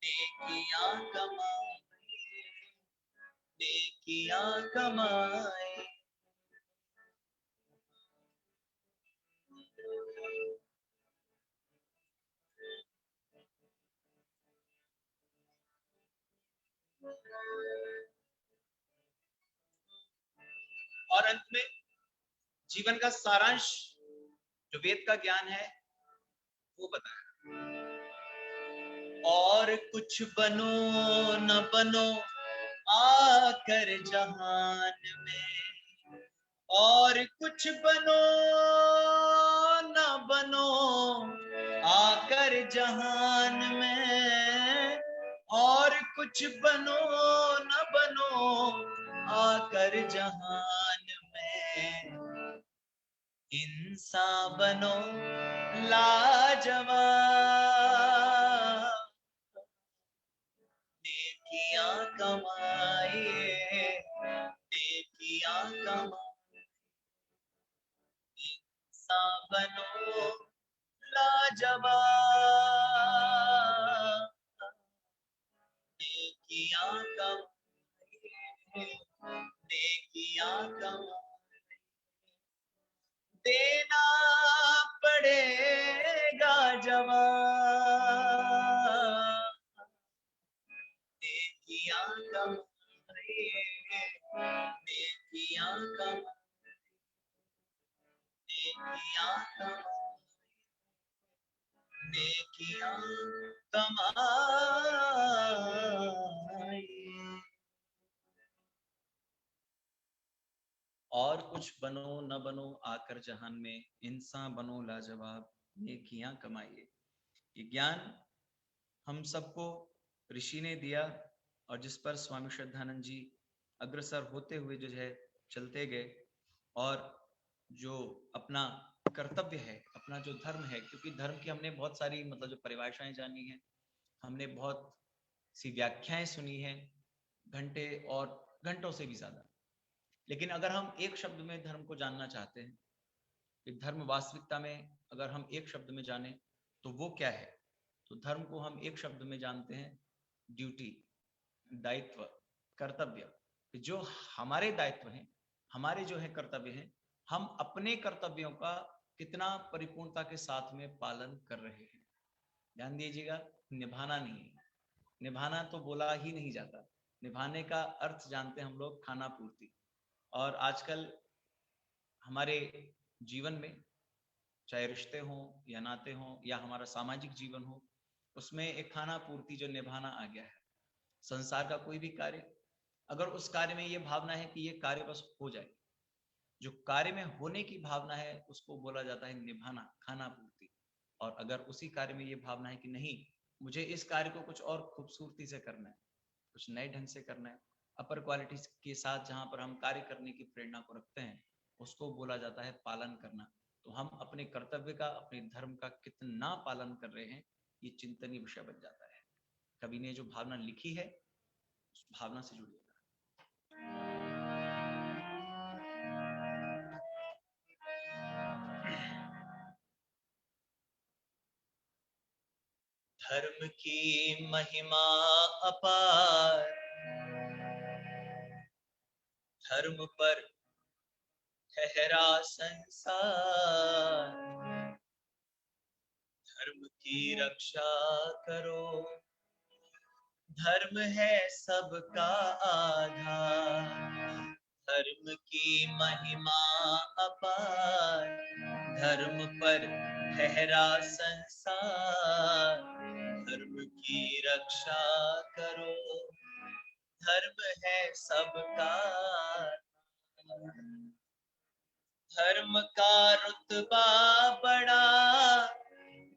[SPEAKER 6] नेकियां कमाए, नेकियां कमाए। और अंत में जीवन का सारांश जो वेद का ज्ञान है वो बताया। और कुछ बनो न बनो आकर जहान में, और कुछ बनो न बनो आकर जहान में, और कुछ बनो न बनो आकर जहान में, इंसान बनो लाजवाब, नेकियां कमाए, नेकियां कमाए, इंसान बनो लाजवाब, नेकियां कमाए, नेकियां कमाए। देना पड़ेगा जवाब, नेकियां कमाए, नेकियां कमाए, नेकियां कमाए, नेकियां कमाए। और कुछ बनो न बनो आकर जहान में, इंसान बनो लाजवाब, नेकियां कमाइए। ये ज्ञान हम सबको ऋषि ने दिया और जिस पर स्वामी श्रद्धानंद जी अग्रसर होते हुए जो है चलते गए, और जो अपना कर्तव्य है, अपना जो धर्म है, क्योंकि धर्म की हमने बहुत सारी मतलब जो परिभाषाएं जानी है, हमने बहुत सी व्याख्याएं सुनी है, घंटे और घंटों से भी ज्यादा। लेकिन अगर हम एक शब्द में धर्म को जानना चाहते हैं कि धर्म वास्तविकता में अगर हम एक शब्द में जाने तो वो क्या है, तो धर्म को हम एक शब्द में जानते हैं ड्यूटी, दायित्व, कर्तव्य। जो हमारे दायित्व हैं, हमारे जो है कर्तव्य हैं, हम अपने कर्तव्यों का कितना परिपूर्णता के साथ में पालन कर रहे हैं। ध्यान दीजिएगा, निभाना नहीं है, निभाना तो बोला ही नहीं जाता। निभाने का अर्थ जानते हैं हम लोग खाना पूर्ति। और आजकल हमारे जीवन में चाहे रिश्ते हों या नाते हों या हमारा सामाजिक जीवन हो, उसमें एक खाना पूर्ति जो निभाना आ गया है। संसार का कोई भी कार्य, अगर उस कार्य में ये भावना है कि ये कार्य बस हो जाए, जो कार्य में होने की भावना है उसको बोला जाता है निभाना, खाना पूर्ति। और अगर उसी कार्य में ये भावना है कि नहीं, मुझे इस कार्य को कुछ और खूबसूरती से करना है, कुछ नए ढंग से करना है, अपर क्वालिटी के साथ जहां पर हम कार्य करने की प्रेरणा को रखते हैं, उसको बोला जाता है पालन करना। तो हम अपने कर्तव्य का, अपने धर्म का कितना पालन कर रहे हैं, ये चिंतनीय विषय बन जाता है। कवि ने जो भावना लिखी है उस भावना से जुड़िएगा। धर्म की महिमा अपार, धर्म पर ठहरा संसार, धर्म की रक्षा करो, धर्म है सबका आधार। धर्म की महिमा अपार, धर्म पर ठहरा संसार, धर्म की रक्षा करो, धर्म है सबका। धर्म का रुतबा बड़ा,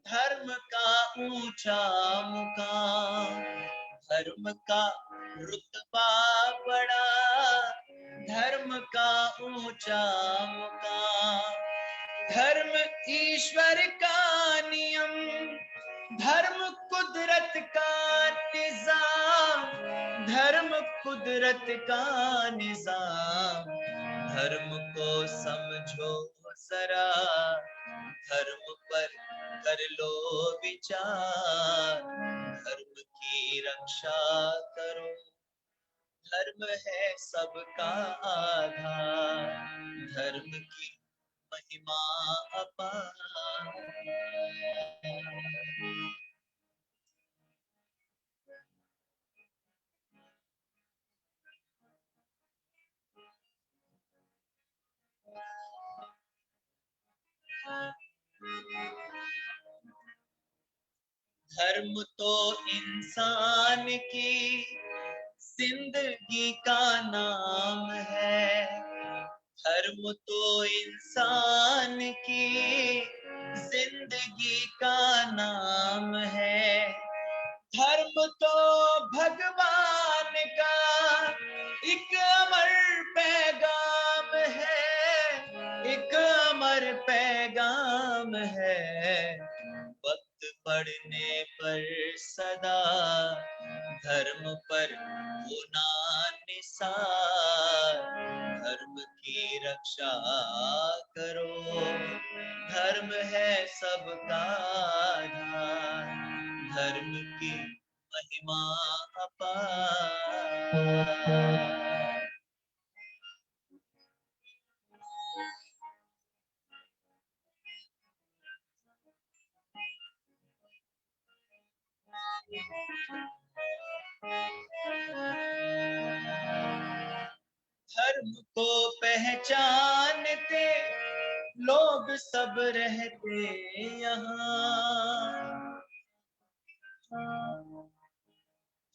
[SPEAKER 6] धर्म का ऊंचा मुकाम, धर्म का रुतबा बड़ा, धर्म का ऊंचा मुकाम। धर्म ईश्वर का नियम, धर्म कुदरत का निजाम, धर्म कुदरत का निजाम। धर्म को समझो जरा, धर्म पर कर लो विचार, धर्म की रक्षा करो, धर्म है सबका आधार, धर्म की महिमा अपार। धर्म तो इंसान की जिंदगी का नाम है, धर्म तो इंसान की जिंदगी का नाम है, धर्म तो भगवान का एक अमर पैगाम है, एक अमर पैगाम है। वक्त पड़ने पर सदा धर्म पर होना निसार, धर्म की रक्षा करो, धर्म है सबका आधार, धर्म की महिमा अपार। धर्म को पहचानते लोग सब रहते यहाँ,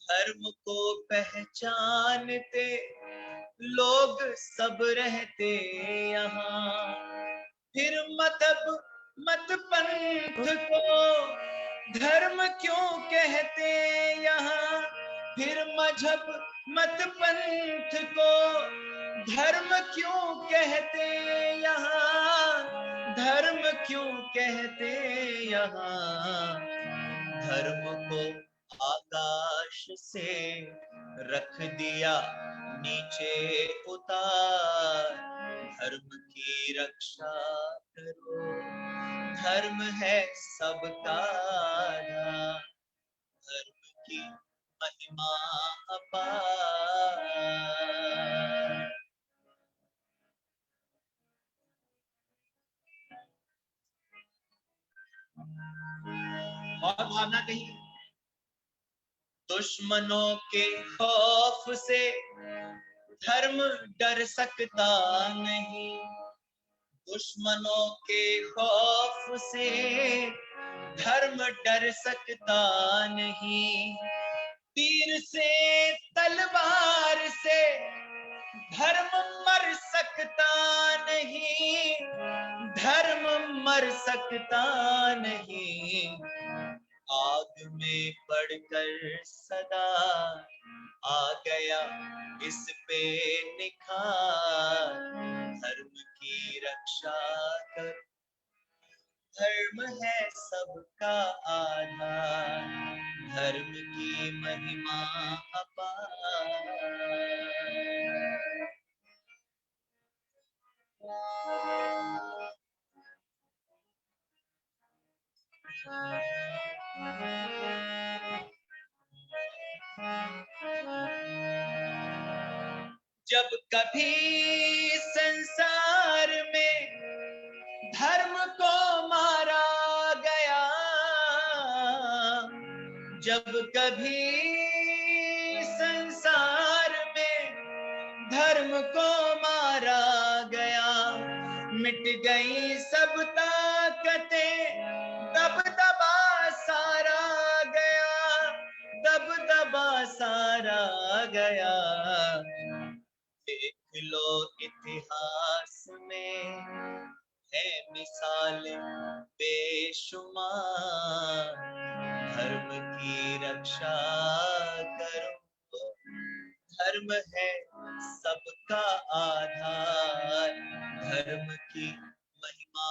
[SPEAKER 6] धर्म को पहचानते लोग सब रहते यहाँ, फिर मत पंथ को धर्म क्यों कहते यहाँ, फिर मजहब मत पंथ को धर्म क्यों कहते यहाँ, धर्म क्यों कहते यहाँ, धर्म को आकाश से रख दिया नीचे उतार, धर्म की रक्षा करो, धर्म है सबका आधार, धर्म की महिमा अपार। और भावना कही, दुश्मनों के खौफ से धर्म डर सकता नहीं, दुश्मनों के खौफ से धर्म डर सकता नहीं, तीर से तलवार से धर्म मर सकता नहीं, धर्म मर सकता नहीं, आग में पड़कर सदा आ गया इस पे निखार, धर्म की रक्षा कर, धर्म है सबका आधार, धर्म की महिमा अपार। जब कभी संसार में धर्म को मारा गया, जब कभी संसार में धर्म को मारा गया, मिट गई सब ताकतें, दबदबा सारा गया, दबदबा सारा गया, देख लो इतिहास में है मिसाल बेशुमार, धर्म की रक्षा करो, धर्म है सबका आधार, धर्म की महिमा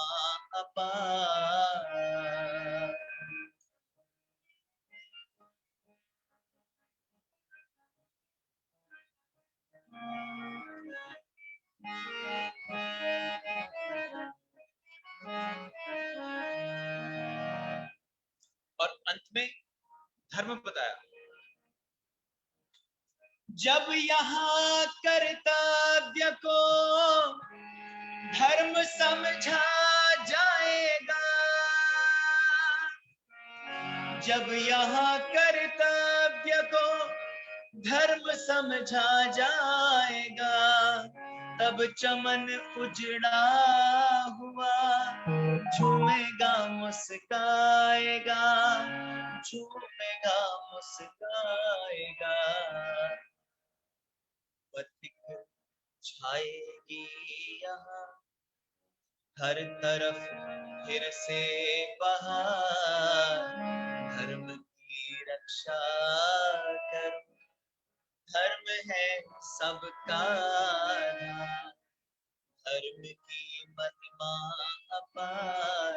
[SPEAKER 6] अपार। धर्म बताया। जब यहाँ कर्तव्य को धर्म समझा जाएगा, जब यहाँ कर्तव्य को धर्म समझा जाएगा, तब चमन उजड़ा हुआ झूमेगा मुस्काएगा, झूमेगा मुस्काएगा। पथिक छाएगी यहाँ हर तरफ फिर से बहार, धर्म की रक्षा करो, धर्म है सबका आधार, धर्म की महिमा अपार,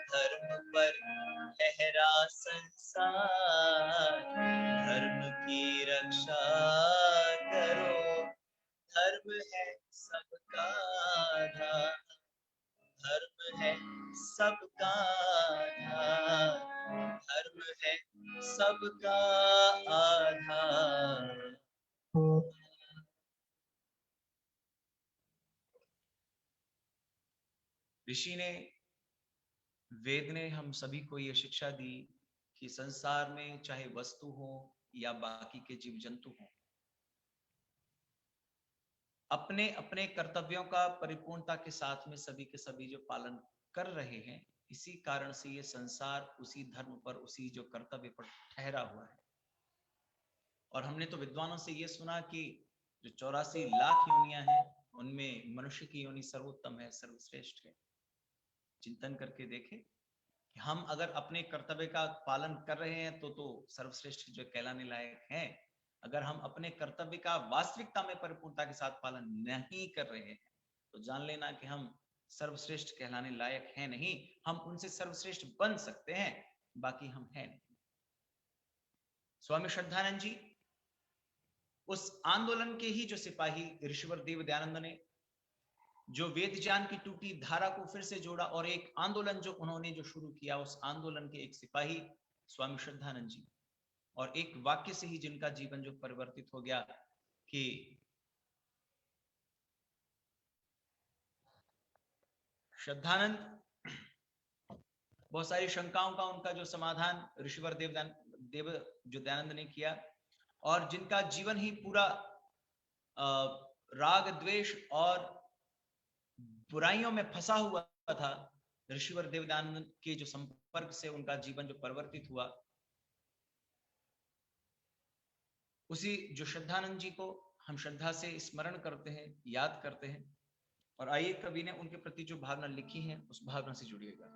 [SPEAKER 6] धर्म पर लहरा संसार, धर्म की रक्षा करो, धर्म है सबका आधार, धर्म है सबका आधार, धर्म है सबका आधार। ऋषि ने, वेद ने हम सभी को यह शिक्षा दी कि संसार में चाहे वस्तु हो या बाकी के जीव जंतु हो, अपने अपने कर्तव्यों का परिपूर्णता के साथ में सभी के सभी जो पालन कर रहे हैं, इसी कारण से ये संसार उसी धर्म पर, उसी जो कर्तव्य पर ठहरा हुआ है। और हमने तो विद्वानों से ये सुना कि जो 84 लाख योनियां हैं, उनमें मनुष्य की योनि सर्वोत्तम है, सर्वश्रेष्ठ है। चिंतन करके देखें कि हम अगर अपने कर्तव्य का पालन कर रहे हैं तो सर्वश्रेष्ठ जो कहलाने लायक हैं। अगर हम अपने कर्तव्य का वास्तविकता में परिपूर्णता के साथ पालन नहीं कर रहे हैं, तो जान लेना कि हम सर्वश्रेष्ठ कहलाने लायक हैं नहीं। हम उनसे सर्वश्रेष्ठ बन सकते हैं, बाकी हम हैं नहीं। स्वामी श्रद्धानंद जी उस आंदोलन के ही जो सिपाही ऋषिवर देव दयानंद ने, जो वेद ज्ञान की टूटी धारा को फिर से जोड़ा और एक आंदोलन जो उन्होंने जो शुरू किया, उस आंदोलन के एक सिपाही स्वामी श्रद्धानंद जी, और एक वाक्य से ही जिनका जीवन जो परिवर्तित हो गया कि श्रद्धानंद बहुत सारी शंकाओं का उनका जो समाधान ऋषिवर देव जो दयानंद ने किया, और जिनका जीवन ही पूरा राग द्वेष और बुराइयों में फंसा हुआ था, ऋषिवर देव दयानंद के जो संपर्क से उनका जीवन जो परिवर्तित हुआ, उसी जो श्रद्धानंद जी को हम श्रद्धा से स्मरण करते हैं, याद करते हैं। और आइए कवि ने उनके प्रति जो भावना लिखी है, उस भावना से जुड़िएगा।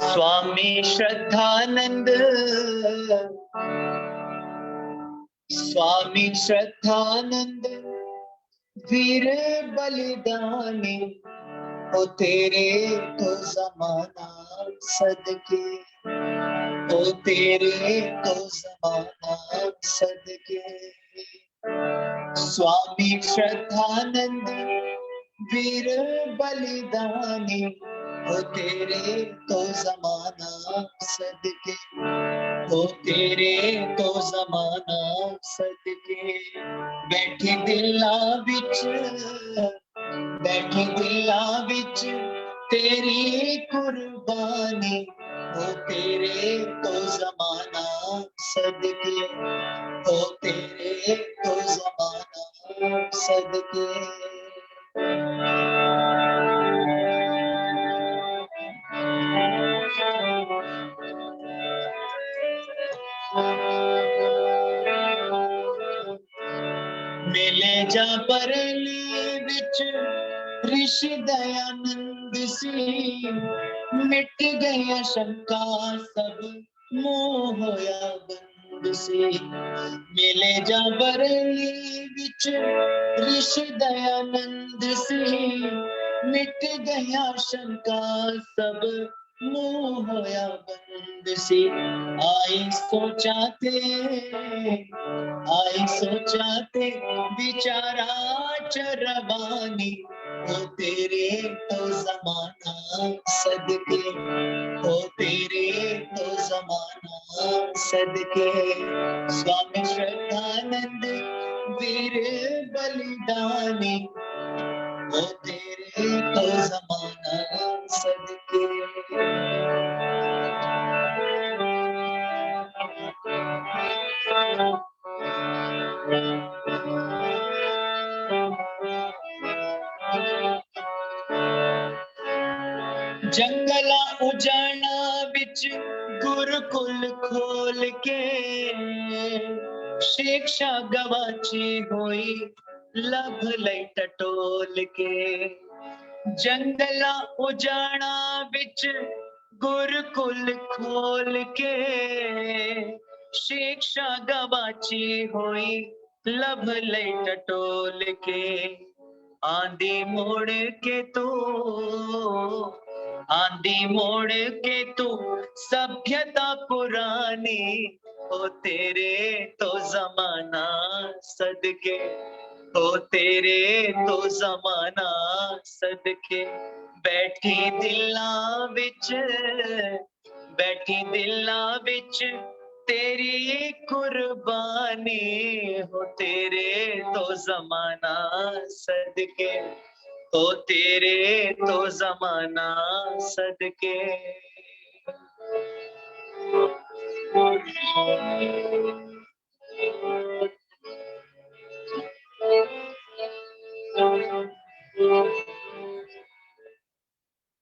[SPEAKER 6] स्वामी श्रद्धानंद, स्वामी श्रद्धानंद वीर बलिदानी, ओ तेरे तो जमाना सदके, ओ तेरे तो जमाना सदके। स्वामी श्रद्धानंद वीर बलिदानी, ओ तेरे तो जमाना सदके, ओ तेरे तो जमाना सदके। बैठे दिला बिच, बैठे दिला बिच तेरी कुर्बानी, ओ तेरे तो जमाना सदके, ओ तेरे तो जमाना सदके। मिले जा बरेली बिच ऋषि दयानंद सी, मिट गया शंका सब मोह होया बंद से। मिले जा बरेली बिच ऋषि दयानंद सी,
[SPEAKER 9] मिट गया शंका सब मुंह होया बंद सी आई सोचाते बिचारा चरवानी ओ तेरे तो जमाना सदके ओ तेरे तो जमाना सदके स्वामी श्रद्धानंद वीर बलिदानी ओ तेरे तो जमाना सदके। जंगला उजाड़ा बिच गुरुकुल खोल के शिक्षा गवाची हुई लभ लई टटोल के। जंगला उजाड़ा बिच गुरुकुल खोल के शिक्षा गवाची हुई लभ लई टटोल के। आंधी मोड़ के तू सभ्यता पुरानी हो तेरे तो जमाना सदके हो तेरे तो जमाना सदके। बैठी दिलां विच तेरी कुर्बानी हो तेरे तो जमाना सदके हो तेरे तो जमाना सदके।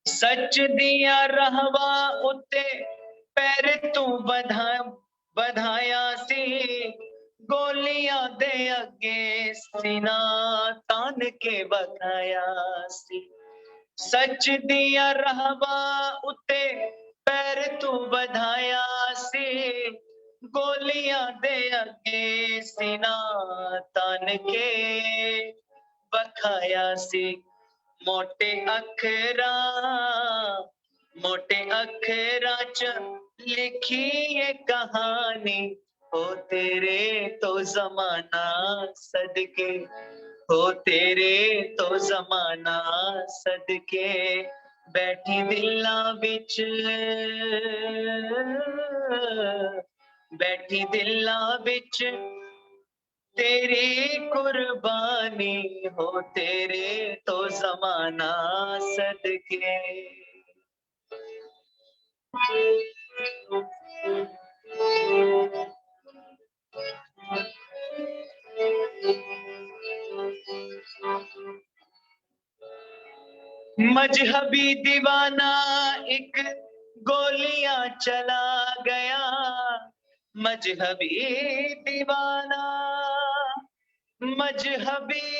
[SPEAKER 9] सच दिया रहवा उत्ते पैर तू बधाया सी गोलियां दे अगे सीना तान के बधाया सी। सच दिया रहवा उत्ते पैर तू बधाया सी गोलियां दे अगे सीना तान के बखाया सी। मोटे अखरा च लिखी ये कहानी हो तेरे तो जमाना सदके हो तेरे तो जमाना सदके। बैठी दिलां विच तेरी कुर्बानी हो तेरे तो जमाना सदके। मजहबी दीवाना एक गोलियां चला गया मजहबी दीवाना मजहबी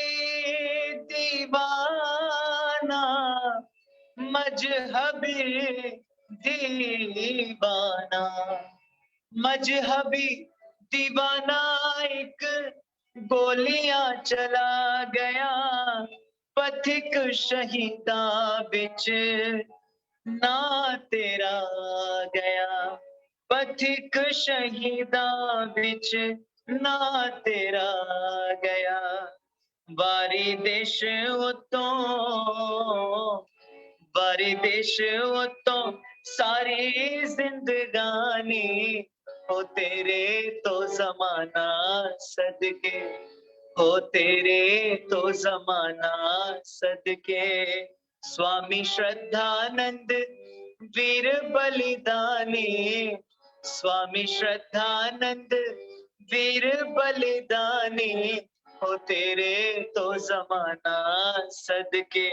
[SPEAKER 9] दीवाना एक गोलियां चला गया पथिक शहीदा बिच ना तेरा गया पथिक शहीदा बिच ना तेरा गया। बारी देश उतों सारी जिंदगानी हो तेरे तो जमाना सदके हो तेरे तो जमाना सदके। स्वामी श्रद्धानंद वीर बलिदानी स्वामी श्रद्धानंद वीर बलिदानी हो तेरे तो जमाना सदके।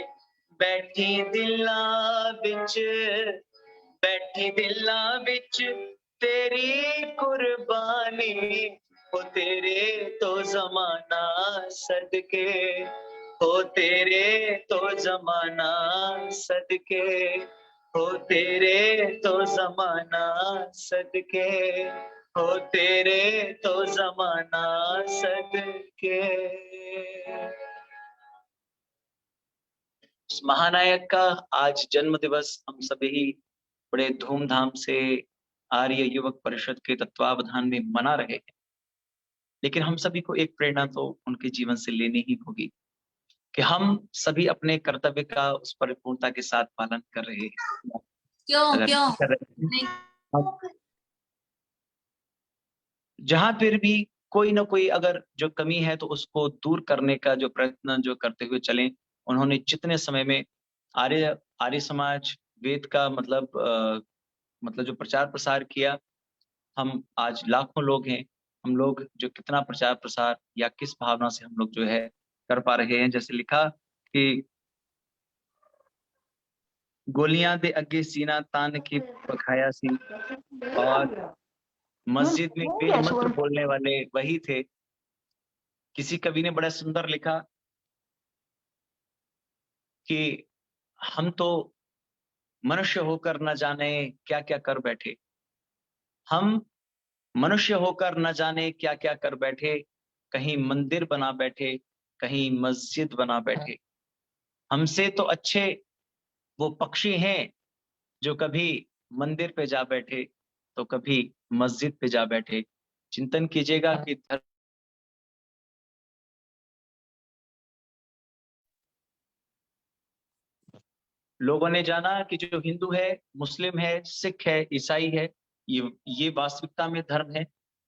[SPEAKER 9] बैठी दिलां विच तेरी कुर्बानी हो तेरे तो जमाना सदके हो तेरे तो जमाना सदके हो तेरे तो जमाना सदके हो तेरे तो जमाना सदके।
[SPEAKER 6] उस महानायक का आज जन्म दिवस हम सभी बड़े धूमधाम से आर्य युवक परिषद के तत्वावधान में मना रहे हैं। लेकिन हम सभी को एक प्रेरणा तो उनके जीवन से लेनी ही होगी कि हम सभी अपने कर्तव्य का उस परिपूर्णता के साथ पालन कर रहे हैं।
[SPEAKER 7] क्यों क्यों
[SPEAKER 6] कर रहे हैं, जहां फिर भी कोई ना कोई अगर जो कमी है तो उसको दूर करने का जो प्रयत्न जो करते हुए चलें। उन्होंने जितने समय में आर्य समाज वेद का मतलब जो प्रचार प्रसार किया, हम आज लाखों लोग हैं, हम लोग जो कितना प्रचार प्रसार या किस भावना से हम लोग जो है कर पा रहे हैं। जैसे लिखा कि गोलियां दे अगे सीना तान के पखाया सी, और मस्जिद में वेद मंत्र बोलने वाले वही थे। किसी कवि ने बड़ा सुंदर लिखा कि हम तो मनुष्य होकर न जाने क्या क्या कर बैठे, हम मनुष्य होकर न जाने क्या क्या कर बैठे, कहीं मंदिर बना बैठे, कहीं मस्जिद बना बैठे। हमसे तो अच्छे वो पक्षी हैं जो कभी मंदिर पे जा बैठे तो कभी मस्जिद पे जा बैठे। चिंतन कीजिएगा कि लोगों ने जाना कि जो हिंदू है, मुस्लिम है, सिख है, ईसाई है, ये वास्तविकता में धर्म है।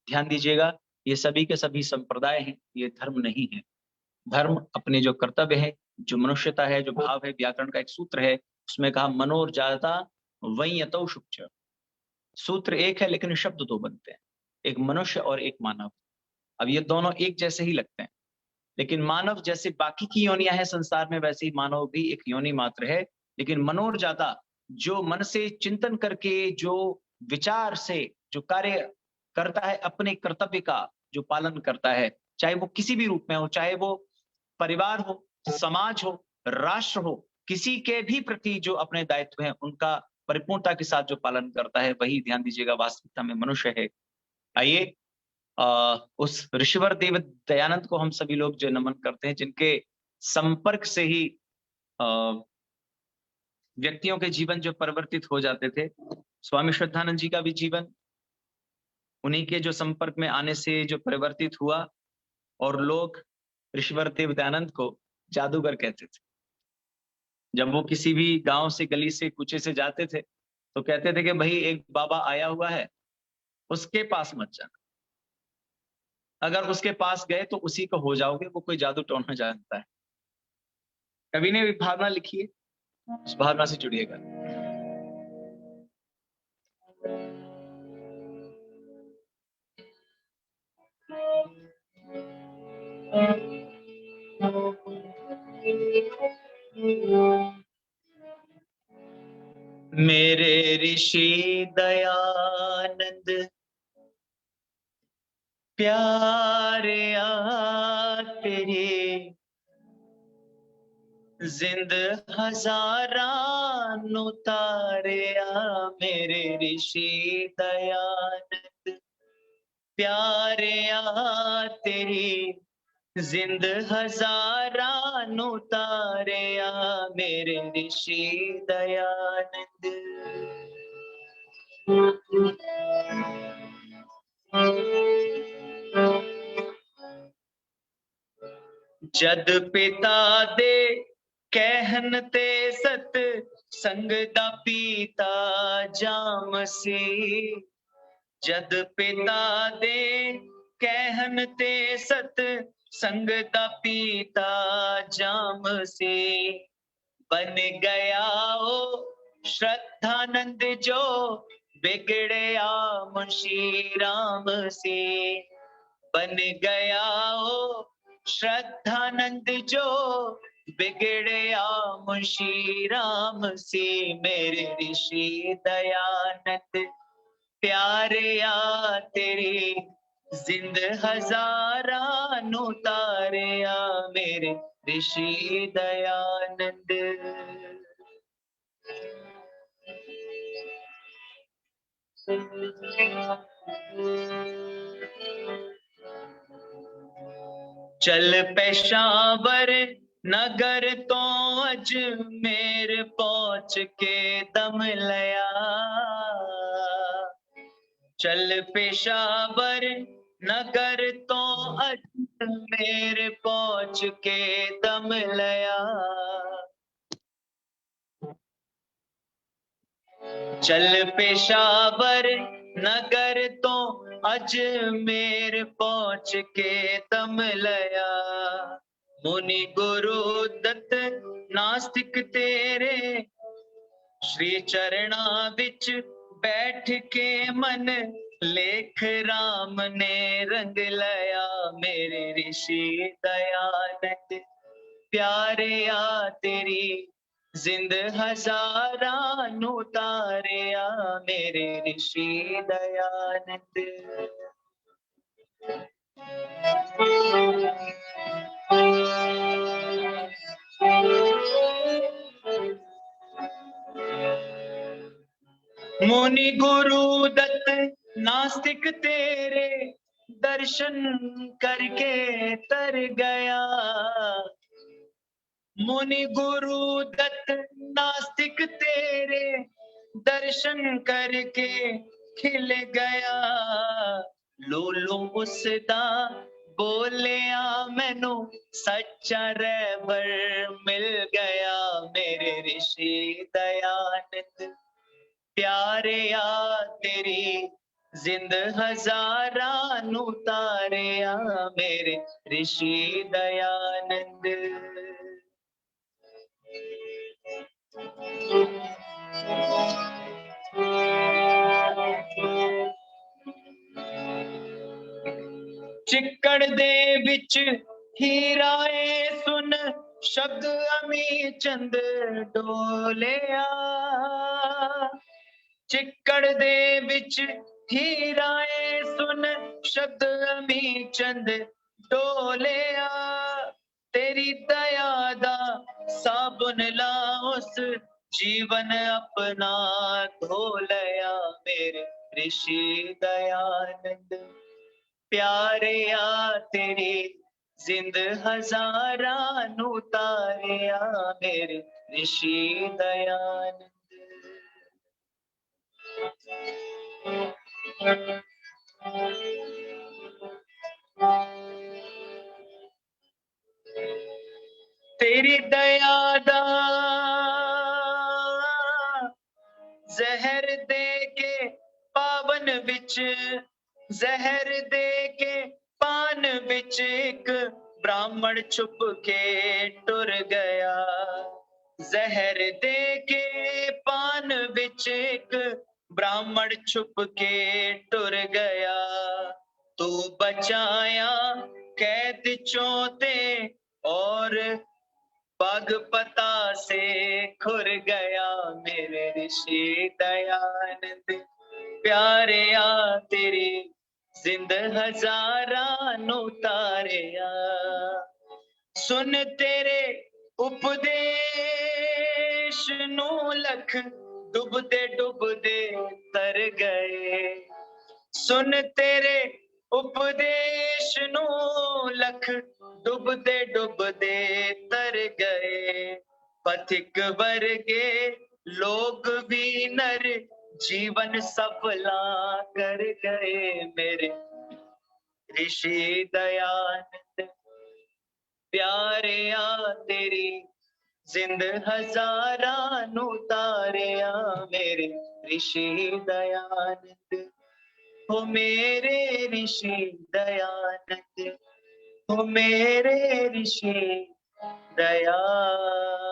[SPEAKER 6] ध्यान दीजिएगा, ये सभी के सभी संप्रदाय हैं, ये धर्म नहीं है। धर्म अपने जो कर्तव्य है, जो मनुष्यता है, जो भाव है, व्याकरण का एक सूत्र है, उसमें कहा मनोर्जाता वैयतौ शुक्च। सूत्र एक है लेकिन शब्द दो बनते हैं, एक मनुष्य और एक मानव। अब ये दोनों एक जैसे ही लगते हैं, लेकिन मानव जैसे बाकी की योनियां हैं संसार में, वैसे ही मानव भी एक योनि मात्र है। लेकिन मनोर्जाता जो मन से चिंतन करके, जो विचार से जो कार्य करता है, अपने कर्तव्य का जो पालन करता है, चाहे वो किसी भी रूप में हो, चाहे वो परिवार हो, समाज हो, राष्ट्र हो, किसी के भी प्रति जो अपने दायित्व हैं उनका परिपूर्णता के साथ जो पालन करता है, वही ध्यान दीजिएगा वास्तविकता में मनुष्य है। आइए उस ऋषिवर देव दयानंद को हम सभी लोग जो नमन करते हैं, जिनके संपर्क से ही व्यक्तियों के जीवन जो परिवर्तित हो जाते थे। स्वामी श्रद्धानंद जी का भी जीवन उन्हीं के जो संपर्क में आने से जो परिवर्तित हुआ, और लोग ऋषिवर देव दयानंद को जादूगर कहते थे। जब वो किसी भी गांव से, गली से, कूचे से जाते थे तो कहते थे कि भाई एक बाबा आया हुआ है, उसके पास मत जाना, अगर उसके पास गए तो उसी को हो जाओगे, वो कोई जादू टोना जानता है। कवि ने भी भावना लिखी है, उस भावना से जुड़िएगा। मेरे ऋषि दयानंद प्यारे आ तेरी जिंद हजारां नु तारे आ। मेरे ऋषि दयानंद प्यारे आ तेरी जिंद हजारां नु तारे आ। मेरे ऋषि दयानंद जद पिता दे कहन ते सत संग दा पीता जाम सी। जद पिता दे कहन ते सत संग दा पीता जाम सी। बन गया ओ श्रद्धानंद जो बिगड़या मुंशी राम से। बन गया ओ श्रद्धानंद जो बिगड़या मुंशी राम से। मेरे ऋषि दयानंद प्यारे आ तेरी जिंद हजारां नु तारे आ। मेरे ऋषि दयानंद चल पेशावर
[SPEAKER 9] नगर तो अजमेर पहुंच के दम लया, चल पेशावर नगर तो अजमेर पहुंच के दम लया, चल पेशावर नगर तो अजमेर पहुंच के दम लया, मुनि गुरु दत्त नास्तिक तेरे श्री चरणा विच बैठ के मन लेख राम ने रंग लया, मेरे ऋषि दयानंद प्यारे आ तेरी जिंद हजारा नु तारिया, मेरे ऋषि दयानंद। मुनि गुरु दत्त नास्तिक तेरे दर्शन करके तर गया, मुनि गुरु दत्त नास्तिक तेरे दर्शन करके खिल गया, लोलू उसदा बोलिया मैनू सच्चा रहबर मिल गया, मेरे ऋषि दयानंद प्यारे आ तेरी जिंद हजारा नु तारिया, मेरे ऋषि दयानंद। चिक्कड़ दे विच हीराए सुन शब्द अमी चंद डोलिया, चिक्कड़ दे विच हीराए सुन शब्द अमी चंद डोलिया, तेरी दया दा साबुन ला उस जीवन अपना धो लया, मेरे ऋषि दयानंद प्यारे आ तेरी जिंद हजारा नु तारिया, मेरे ऋषि दयानंद। तेरी दया दा जहर दे के पावन विच, जहर दे के पान विच एक ब्राह्मण छुप के टुर गया, जहर दे के पान विच एक ब्राह्मण छुप के टुर गया, तू बचाया कैद चोते और बागपता से खुर गया, मेरे ऋषि दयानंद प्यारे आ तेरी जिंद हजारा नु तारिया, सुन तेरे उपदेश नु लख डुबदे डुबदे तर गए, सुन तेरे उपदेश नु लख डुबदे डुबदे तर गए, पथिक वर्गे लोग भी नर जीवन सफला कर गए, मेरे ऋषि दयानंद प्यारे आ तेरी जिंद हजारा नु तारिया, मेरे ऋषि दयानंद हो मेरे ऋषि दयानंद, हो मेरे ऋषि दयानंद।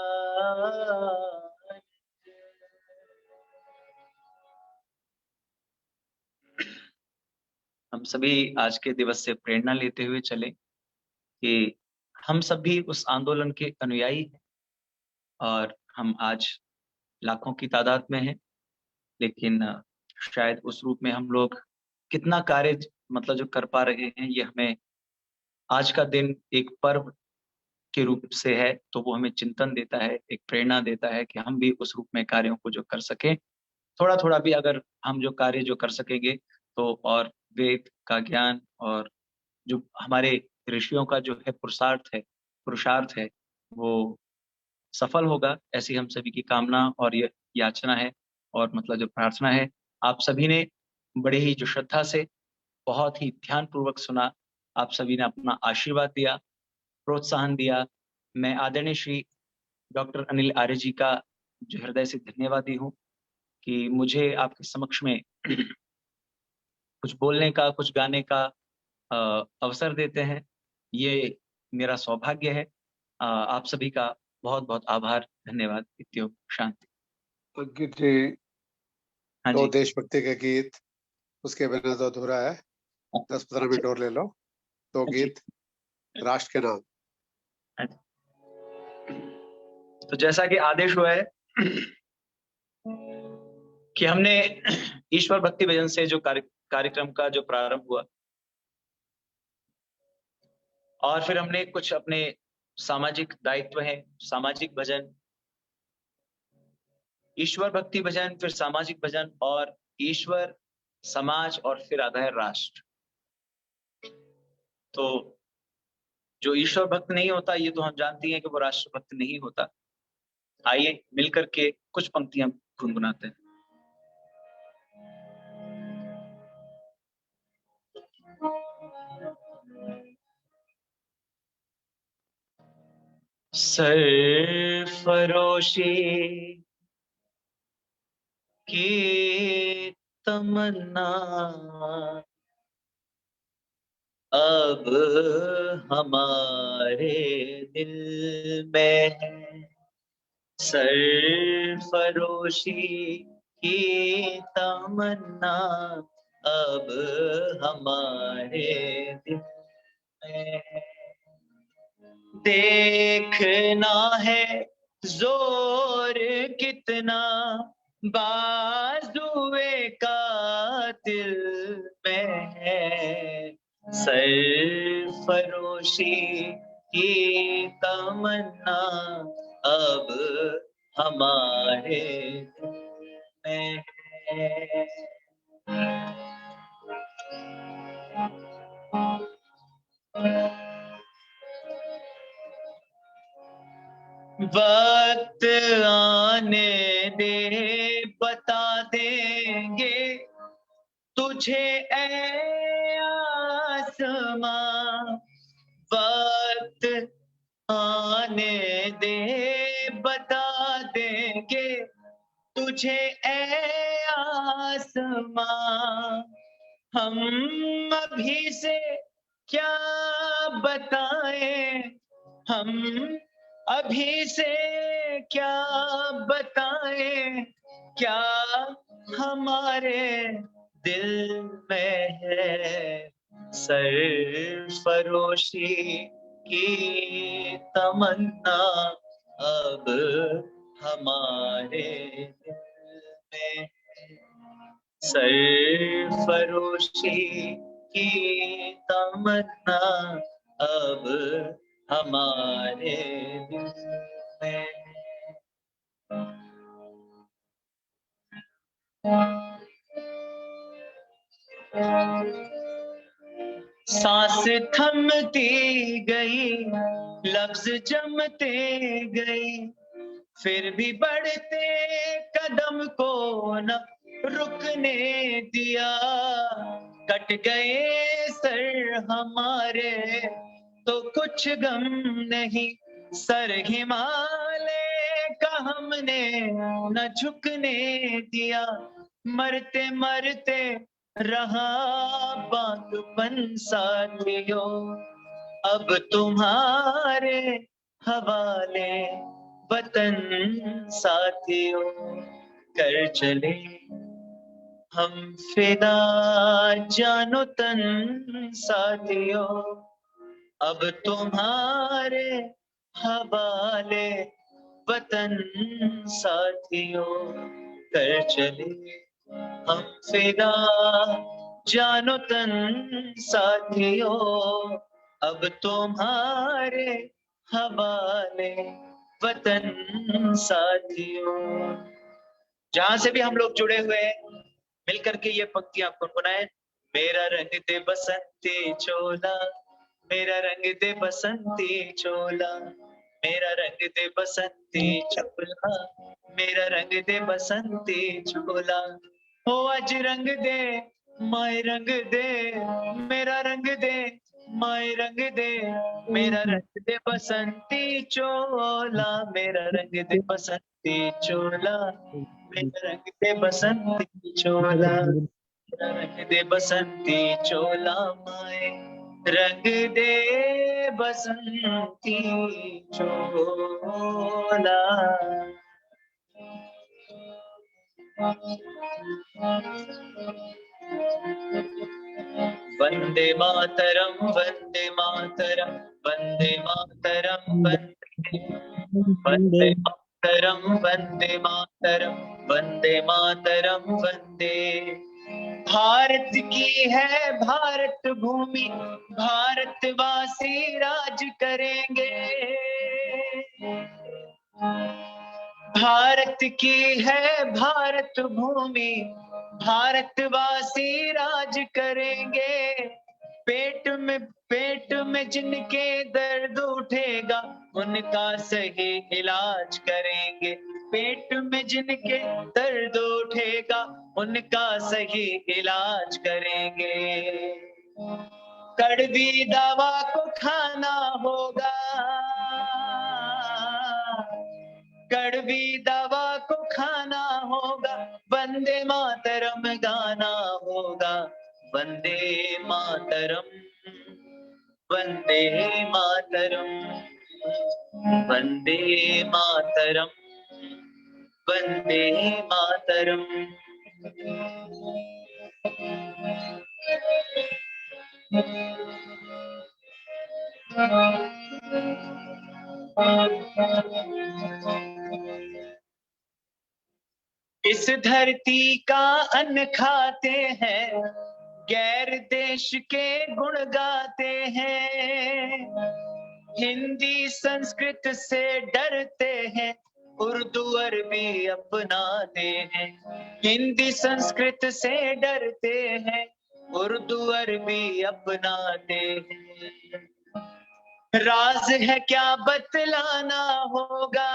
[SPEAKER 9] हम सभी आज के दिवस से प्रेरणा लेते हुए चले कि हम सभी उस आंदोलन के अनुयायी हैं और हम आज लाखों की तादाद में हैं, लेकिन शायद उस रूप में हम लोग कितना कार्य मतलब जो कर पा रहे हैं, ये हमें आज का दिन एक पर्व के रूप से है, तो वो हमें चिंतन देता है, एक प्रेरणा देता है कि हम भी उस रूप में कार्यों को जो कर सकें, थोड़ा थोड़ा भी अगर हम जो कार्य जो कर सकेंगे तो और वेद का ज्ञान और जो हमारे ऋषियों का जो है पुरुषार्थ है वो सफल होगा, ऐसी हम सभी की कामना और ये याचना है, और मतलब जो प्रार्थना है। आप सभी ने बड़े ही जो श्रद्धा से बहुत ही ध्यानपूर्वक सुना, आप सभी ने अपना आशीर्वाद दिया, प्रोत्साहन दिया। मैं आदरणीय श्री डॉक्टर अनिल आर्य जी का जो हृदय से धन्यवादी हूँ कि मुझे आपके समक्ष में कुछ बोलने का, कुछ गाने का अवसर देते हैं। ये मेरा सौभाग्य है। आप सभी का बहुत बहुत आभार, धन्यवाद। इत्योग शांति।
[SPEAKER 2] अंकित जी,
[SPEAKER 9] हाँ
[SPEAKER 2] तो
[SPEAKER 9] जी।
[SPEAKER 2] देशभक्ति के गीत, उसके बिना तो अधूरा है। 10-15 मिनट और ले लो। तो
[SPEAKER 9] जी।
[SPEAKER 2] गीत राष्ट्र के नाम।
[SPEAKER 9] तो जैसा कि आदेश हुआ है कि हमने ईश्वर भक्ति भजन से जो कार्यक्रम का जो प्रारंभ हुआ, और फिर हमने कुछ अपने सामाजिक दायित्व है, सामाजिक भजन, ईश्वर भक्ति भजन, फिर सामाजिक भजन, और ईश्वर, समाज, और फिर आता है राष्ट्र। तो जो ईश्वर भक्त नहीं होता, ये तो हम जानती हैं कि वो राष्ट्र भक्त नहीं होता। आइए मिलकर के कुछ पंक्तियां गुनगुनाते हैं। सरफरोशी की तमन्ना अब हमारे दिल में है। सरफरोशी की तमन्ना अब हमारे दिल में है। देखना है जोर कितना बाजुए कातिल में है। सरफरोशी की तमन्ना अब हमारे दिल में है। वक्त आने दे, बता देंगे तुझे ऐ आसमां। वक्त आने दे, बता देंगे तुझे ऐ आसमां। हम अभी से क्या बताएं, हम अभी से क्या बताएं, क्या हमारे दिल में है। सरफरोशी की तमन्ना अब हमारे दिल में है। सरफरोशी की तमन्ना अब हमारे दिल में सांस थमती गई, लफ्ज जमते गई, फिर भी बढ़ते कदम को न रुकने दिया। कट गए सर हमारे तो कुछ गम नहीं, सर हिमालय का हमने न झुकने दिया। मरते मरते रहा बांधपन साथियों, अब तुम्हारे हवाले वतन साथियों। कर चले हम फिदा जानो तन साथियों, अब तुम्हारे हवाले वतन साथियों। कर चले हम फिदा जानो तन साथियों, अब तुम्हारे हवाले वतन साथियों। जहां से भी हम लोग जुड़े हुए हैं, मिलकर के ये पंक्तियां गुनगुनाएं। मेरा रंग दे बसंती चोला, मेरा रंग दे बसंती चोला, मेरा रंग दे बसंती चोला, मेरा रंग दे बसंती चोला। हो आज रंग दे माए रंग दे, मेरा रंग दे माए रंग दे, मेरा रंग दे बसंती चोला, मेरा रंग दे बसंती चोला, मेरा रंग दे बसंती चोला, मेरा रंग दे बसंती चोला माए रंग दे बसंती चोला। वंदे मातरम वंदे मातरम वंदे मातरम वंदे मातरम वंदे मातरम वंदे मातरम वंदे। भारत की है भारत भूमि, भारतवासी राज करेंगे। भारत की है भारत भूमि, भारतवासी राज करेंगे। पेट में जिनके दर्द उठेगा, उनका सही इलाज करेंगे। पेट में जिनके दर्द उठेगा, उनका सही इलाज करेंगे। कड़वी दवा को खाना होगा, कड़वी दवा को खाना होगा, वंदे मातरम गाना होगा। वंदे मातरम वंदे मातरम वंदे मातरम वंदे मातरम। इस धरती का अन्न खाते हैं, गैर देश के गुण गाते हैं। हिंदी संस्कृत से डरते हैं, उर्दू अरबी अपनाते हैं। हिंदी संस्कृत से डरते हैं, उर्दू अरबी अपनाते हैं। राज है क्या बतलाना होगा,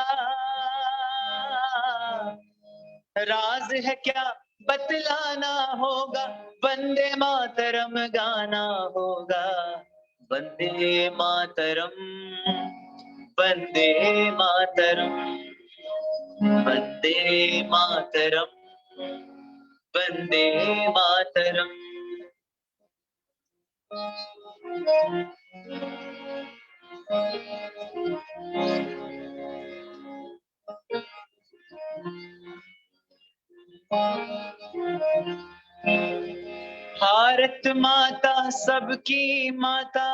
[SPEAKER 9] राज है क्या बतलाना होगा, वंदे मातरम गाना होगा। वंदे मातरम वंदे मातरम वंदे मातरम वंदे मातरम। भारत माता सबकी माता,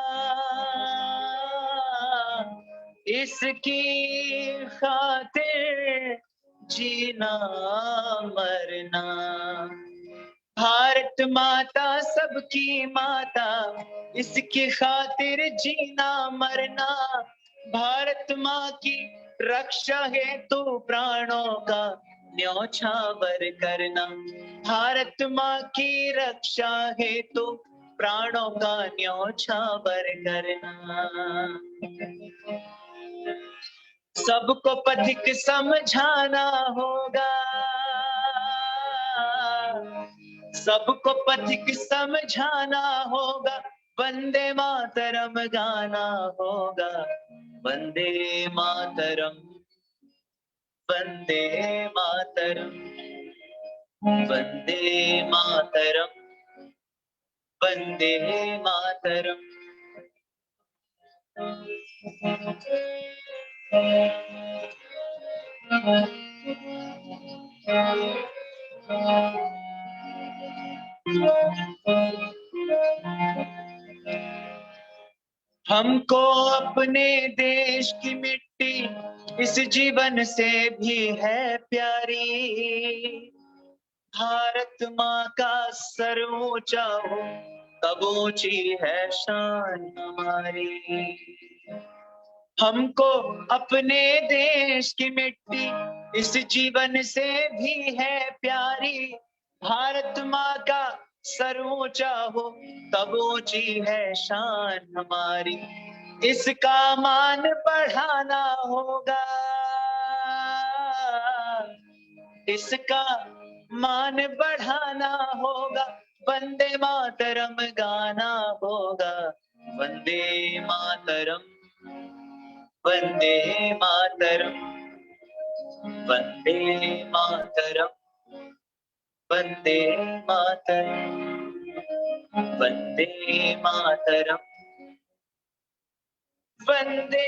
[SPEAKER 9] इसकी खातिर जीना मरना। भारत माता सबकी माता, इसकी खातिर जीना मरना। भारत माँ की रक्षा हेतु प्राणों का न्यौछावर करना। भारत माँ की रक्षा हेतु प्राणों का न्यौछावर करना। सबको पथिक समझाना होगा, सबको पथिक समझाना होगा, वंदे मातरम गाना होगा। वंदे मातरम वंदे मातरम वंदे मातरम वंदे मातरम। हमको अपने देश की मिट्टी इस जीवन से भी है प्यारी। भारत माँ का सर ऊंचा हो तब ऊंची है शान हमारी। हमको अपने देश की मिट्टी इस जीवन से भी है प्यारी। भारत माँ का सर ऊंचा हो तब ऊंची है शान हमारी। इसका मान बढ़ाना होगा, इसका मान बढ़ाना होगा, वंदे मातरम गाना होगा, वंदे मातरम, वंदे मातरम, वंदे मातरम, वंदे मातरम, वंदे मातरम, वंदे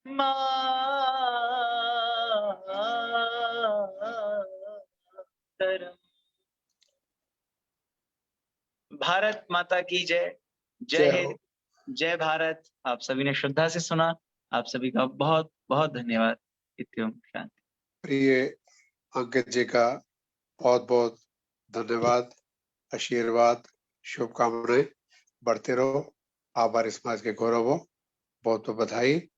[SPEAKER 9] मातरम। भारत माता की जय। जय
[SPEAKER 2] जय
[SPEAKER 9] हिंद,
[SPEAKER 2] हो।
[SPEAKER 9] जय भारत। आप सभी ने श्रद्धा से सुना, आप सभी का बहुत बहुत धन्यवाद। इत्यम शांति।
[SPEAKER 2] प्रिय अंकित जी का बहुत बहुत धन्यवाद, आशीर्वाद, शुभकामनाएं, बढ़ते रहो, आप आर्य समाज के गौरव हो, बहुत बहुत बधाई।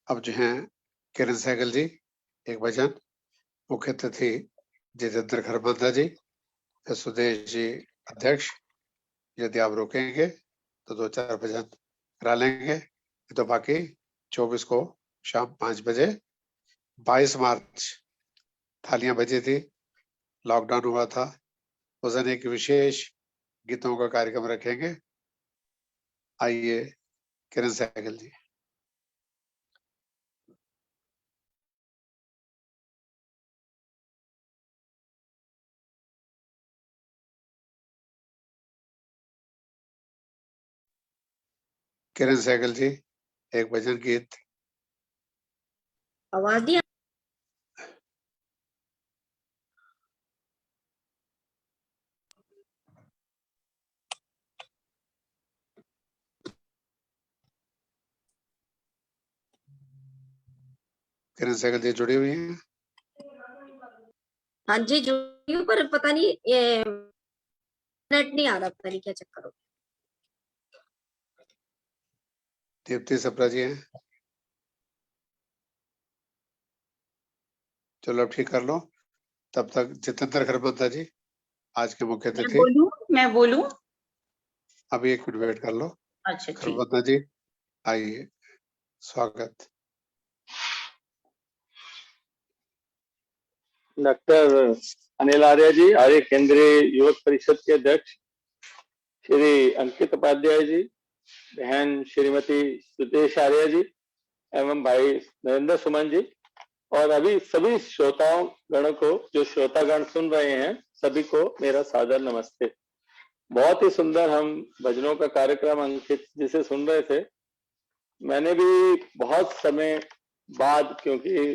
[SPEAKER 2] अब जो है किरण सहगल जी एक भजन, मुख्य अतिथि जितेंद्र खरबंदा जी, सुदेश जी अध्यक्ष, यदि आप रोकेंगे तो 2-4 भजन करा लेंगे, तो बाकी 24 को शाम 5 बजे 22 मार्च थालियां बजी थी, लॉकडाउन हुआ था, उस दिन एक विशेष गीतों का कार्यक्रम रखेंगे। आइए किरण सहगल जी। किरण सहगल जी एक भजन गीत।
[SPEAKER 8] आवाज दिया।
[SPEAKER 2] किरण सहगल जी जुड़ी हुई हैं?
[SPEAKER 8] हाँ जी जुड़ी हूँ, पर पता नहीं ये नेट नहीं आ रहा, पता नहीं क्या चक्कर हो।
[SPEAKER 2] दीप्ति सप्रा जी हैं? चलो अब ठीक कर लो, तब तक जितेंद्र खरबंदा जी आज के मुख्य अतिथि।
[SPEAKER 1] मैं बोलूं।
[SPEAKER 2] अभी 1 मिनट वेट कर लो।
[SPEAKER 1] अच्छा ठीक।
[SPEAKER 2] खरबंदा जी आइए, स्वागत।
[SPEAKER 10] डॉक्टर अनिल आर्य जी, आर्य केंद्रीय युवक परिषद के अध्यक्ष श्री अंकित उपाध्याय जी, बहन श्रीमती सुदेश आर्य जी एवं भाई नरेंद्र सुमन जी, और अभी सभी श्रोताओं गणों को, जो श्रोतागण सुन रहे हैं, सभी को मेरा सादर नमस्ते। बहुत ही सुंदर हम भजनों का कार्यक्रम अंकित जिसे सुन रहे थे। मैंने भी बहुत समय बाद, क्योंकि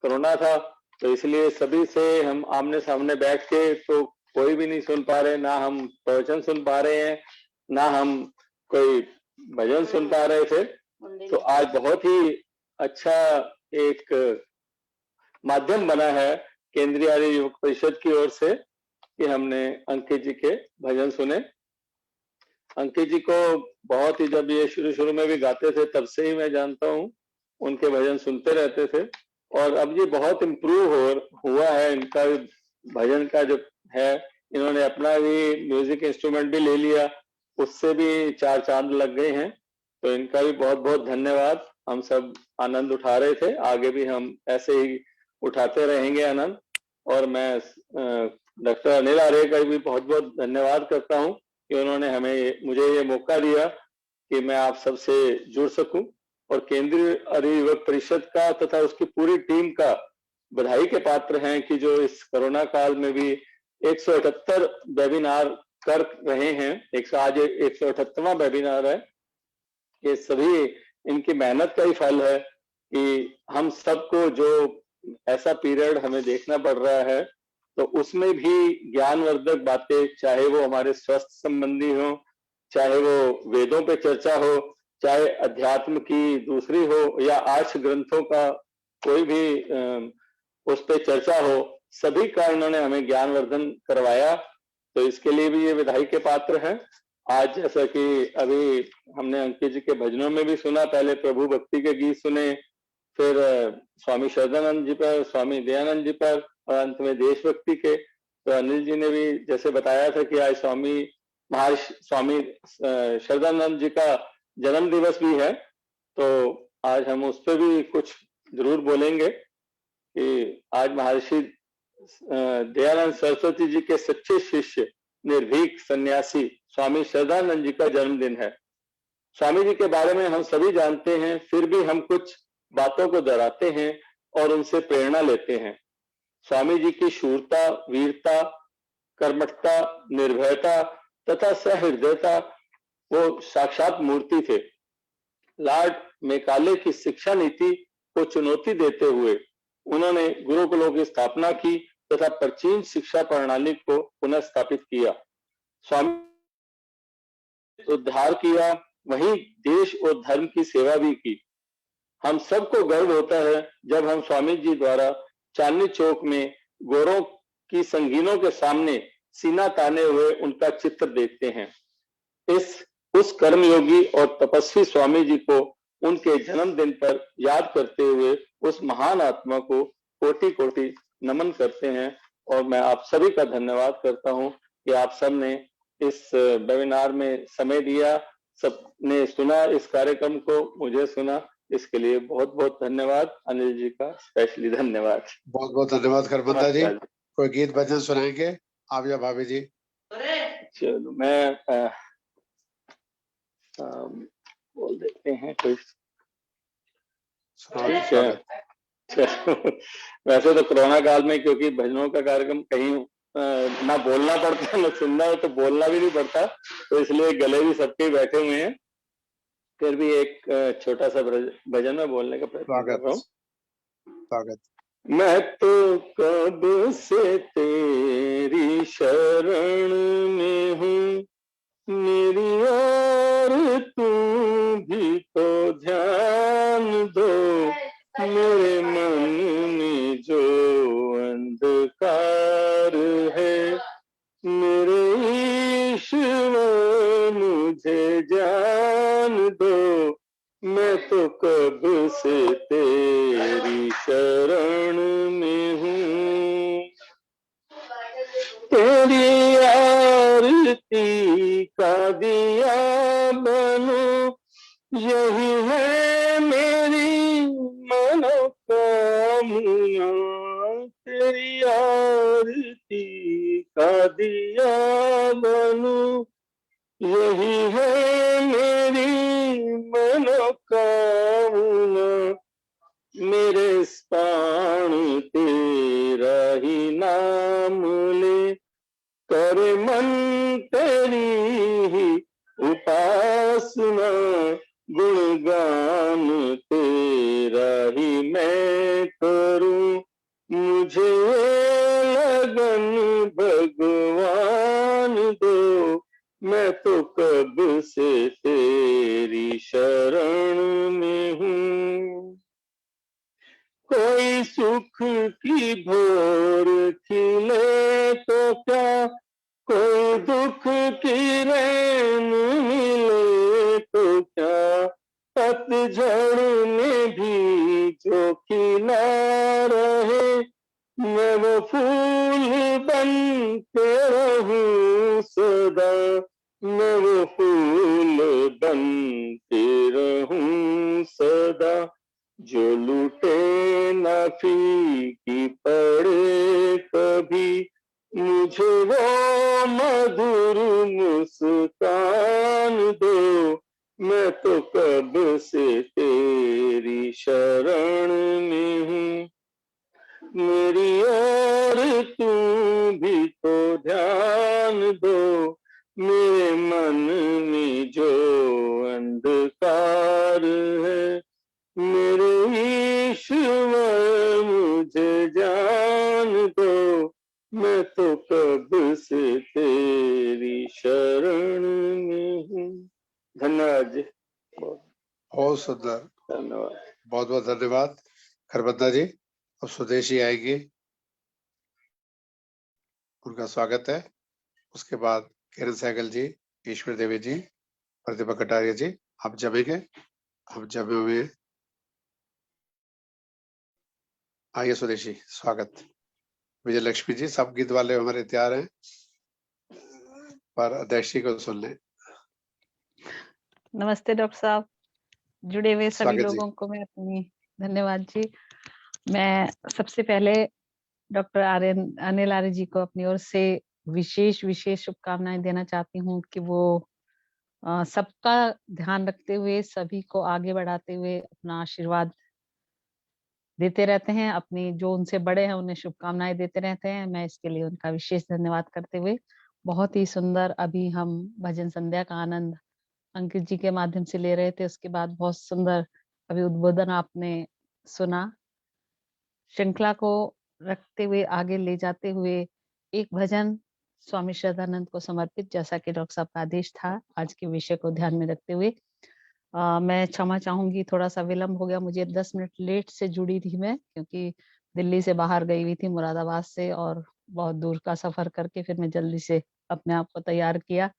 [SPEAKER 10] कोरोना था तो इसलिए सभी से हम आमने सामने बैठ के तो कोई भी नहीं सुन पा रहे, ना हम प्रवचन सुन पा रहे हैं, ना हम कोई भजन सुन पा रहे थे। तो आज बहुत ही अच्छा एक माध्यम बना है केंद्रीय आर्य युवक परिषद की ओर से कि हमने अंकित जी के भजन सुने। अंकित जी को बहुत ही, जब ये शुरू में भी गाते थे तब से ही मैं जानता हूँ, उनके भजन सुनते रहते थे, और अब ये बहुत इम्प्रूव हुआ है इनका भजन का जो है। इन्होंने अपना भी म्यूजिक इंस्ट्रूमेंट भी ले लिया, उससे भी 4 चांद लग गए हैं। तो इनका भी बहुत बहुत धन्यवाद। हम सब आनंद उठा रहे थे, आगे भी हम ऐसे ही उठाते रहेंगे आनंद। और मैं डॉक्टर अनिल आर्य का भी बहुत बहुत धन्यवाद करता हूँ कि उन्होंने मुझे ये मौका दिया कि मैं आप सबसे जुड़ सकूं, और केंद्रीय आर्य युवक परिषद का तथा उसकी पूरी टीम का बधाई के पात्र हैं कि जो इस कोरोना काल में भी 178 वेबिनार कर रहे हैं। आज 178वां वेबिनार है। ये सभी इनकी मेहनत का ही फल है कि हम सबको जो ऐसा पीरियड हमें देखना पड़ रहा है, तो उसमें भी ज्ञानवर्धक बातें, चाहे वो हमारे स्वास्थ्य संबंधी हो, चाहे वो वेदों पे चर्चा हो, चाहे अध्यात्म की दूसरी हो, या आर्ष ग्रंथों का कोई भी उस पे चर्चा हो, सभी का इन्होंने हमें ज्ञानवर्धन करवाया। तो इसके लिए भी ये बधाई के पात्र हैं। आज जैसा कि अभी हमने अंकित जी के भजनों में भी सुना, पहले प्रभु भक्ति के गीत सुने, फिर स्वामी शरदानंद जी पर, स्वामी दयानंद जी पर, और अंत में देशभक्ति के। तो अनिल जी ने भी जैसे बताया था कि आज महर्षि स्वामी श्रद्धानंद जी का जन्म दिवस भी है, तो आज हम उस पर भी कुछ जरूर बोलेंगे कि आज महर्षि दयानंद सरस्वती जी के सच्चे शिष्य निर्भीक सन्यासी स्वामी श्रद्धानंद जी का जन्मदिन है। स्वामी जी के बारे में हम सभी जानते हैं, फिर भी हम कुछ बातों को दोहराते हैं और उनसे प्रेरणा लेते हैं। स्वामी जी की शूरता, वीरता, कर्मठता, निर्भयता तथा सहृदयता वो साक्षात मूर्ति थे। लॉर्ड मेकाले की शिक्षा नीति को चुनौती देते हुए उन्होंने गुरुकुलों की स्थापना की तथा प्राचीन शिक्षा प्रणाली को पुनः स्थापित किया। स्वामी उद्धार किया, वहीं देश और धर्म की सेवा भी की। हम सबको गर्व होता है जब हम स्वामी जी द्वारा चांदनी चौक में गोरों की संगीनों के सामने सीना ताने हुए उनका चित्र देखते हैं। उस कर्मयोगी और तपस्वी स्वामी जी को उनके जन्मदिन पर याद करते हुए उस महान आत्मा को कोटि कोटि नमन करते हैं। और मैं आप सभी का धन्यवाद करता हूं कि आप सब ने इस वेबिनार में समय दिया, सबने सुना इस कार्यक्रम को, मुझे सुना, इसके लिए बहुत बहुत धन्यवाद। अनिल जी का स्पेशली धन्यवाद।
[SPEAKER 2] बहुत बहुत धन्यवाद खरबंदा जी। कोई गीत भजन सुनाएंगे आप या भाभी जी?
[SPEAKER 10] चलो मैं बोल देते हैं कोई। ठीक है। वैसे तो कोरोना काल में क्योंकि भजनों का कार्यक्रम कहीं ना बोलना पड़ता है ना सुनना हो, तो बोलना भी नहीं पड़ता, तो इसलिए गले भी सबके बैठे हुए हैं। फिर भी एक छोटा सा भजन में बोलने का प्रयत्न कर रहा हूँ।
[SPEAKER 2] स्वागत।
[SPEAKER 10] मैं तो कब से तेरी शरण में हूँ, मेरी और तू भी तो ध्यान दो, मेरे मन में जो अंधकार है, मेरे ईश्वर मुझे जान दो, मैं तो कब से तेरी शरण में हूँ। तेरी आरती का दिया बनो, यही है मेरी मनोकामना। तेरी आरती का दिया बनो, यही है मेरी मनोकामना। मेरे प्राण तेरा ही नाम ले, करे मन तेरी ही उपासना। गुणगान तेरा ही मैं करूं, मुझे लगन भगवान दो, मैं तो कब से तेरी शरण में हूँ। कोई सुख की भोर खिले तो क्या, कोई दुख की रैन मिले तो क्या, पतझड़ में भी जो खिला रहे, मैं वो फूल बन के रहूं सदा, मैं वो फूल बन के रहूं सदा। जो लूटे ना फीकी पड़े कभी, मुझे वो मधुर मुस्कान दो, मैं तो कब से तेरी शरण में हूँ। मेरी और तू भी तो ध्यान दो, मेरे मन में जो अंधकार है, मेरे ईश्वर मुझे जान दो, मैं तो कब से तेरी शरण में हूँ। धन्यवाद जी।
[SPEAKER 2] बहुत सुंदर,
[SPEAKER 10] धन्यवाद।
[SPEAKER 2] बहुत बहुत धन्यवाद खरबंदा जी। अब स्वदेशी आएगी, उनका स्वागत है। उसके बाद किरण सहगल जी, ईश्वर देवी जी, प्रतिभा कटारिया जी, आप जमेंगे, हम जमे हुए हैं। आइए स्वदेशी, स्वागत। विजय लक्ष्मी जी, सब गीत वाले हमारे तैयार हैं, पर अध्यक्ष जी को सुन लें।
[SPEAKER 11] नमस्ते डॉक्टर साहब, जुड़े हुए सभी
[SPEAKER 2] स्वागत जी।
[SPEAKER 11] लोगों को मैं अपनी धन्यवाद जी। मैं सबसे पहले डॉक्टर अनिल आर्य जी को अपनी ओर से विशेष शुभकामनाएं देना चाहती हूँ कि वो सबका ध्यान रखते हुए, सभी को आगे बढ़ाते हुए अपना आशीर्वाद देते रहते हैं, अपनी जो उनसे बड़े हैं उन्हें शुभकामनाएं देते रहते हैं। मैं इसके लिए उनका विशेष धन्यवाद करते हुए, बहुत ही सुंदर अभी हम भजन संध्या का आनंद अंकित जी के माध्यम से ले रहे थे। उसके बाद बहुत सुंदर अभी उद्बोधन आपने सुना। श्रृंखला को रखते हुए, आगे ले जाते हुए एक भजन स्वामी श्रद्धानंद को समर्पित, जैसा कि डॉक्टर साहब का आदेश था, आज के विषय को ध्यान में रखते हुए मैं क्षमा चाहूंगी, थोड़ा सा विलंब हो गया मुझे, 10 मिनट लेट से जुड़ी थी मैं, क्योंकि दिल्ली से बाहर गई हुई थी, मुरादाबाद से, और बहुत दूर का सफर करके फिर मैं जल्दी से अपने आप को तैयार किया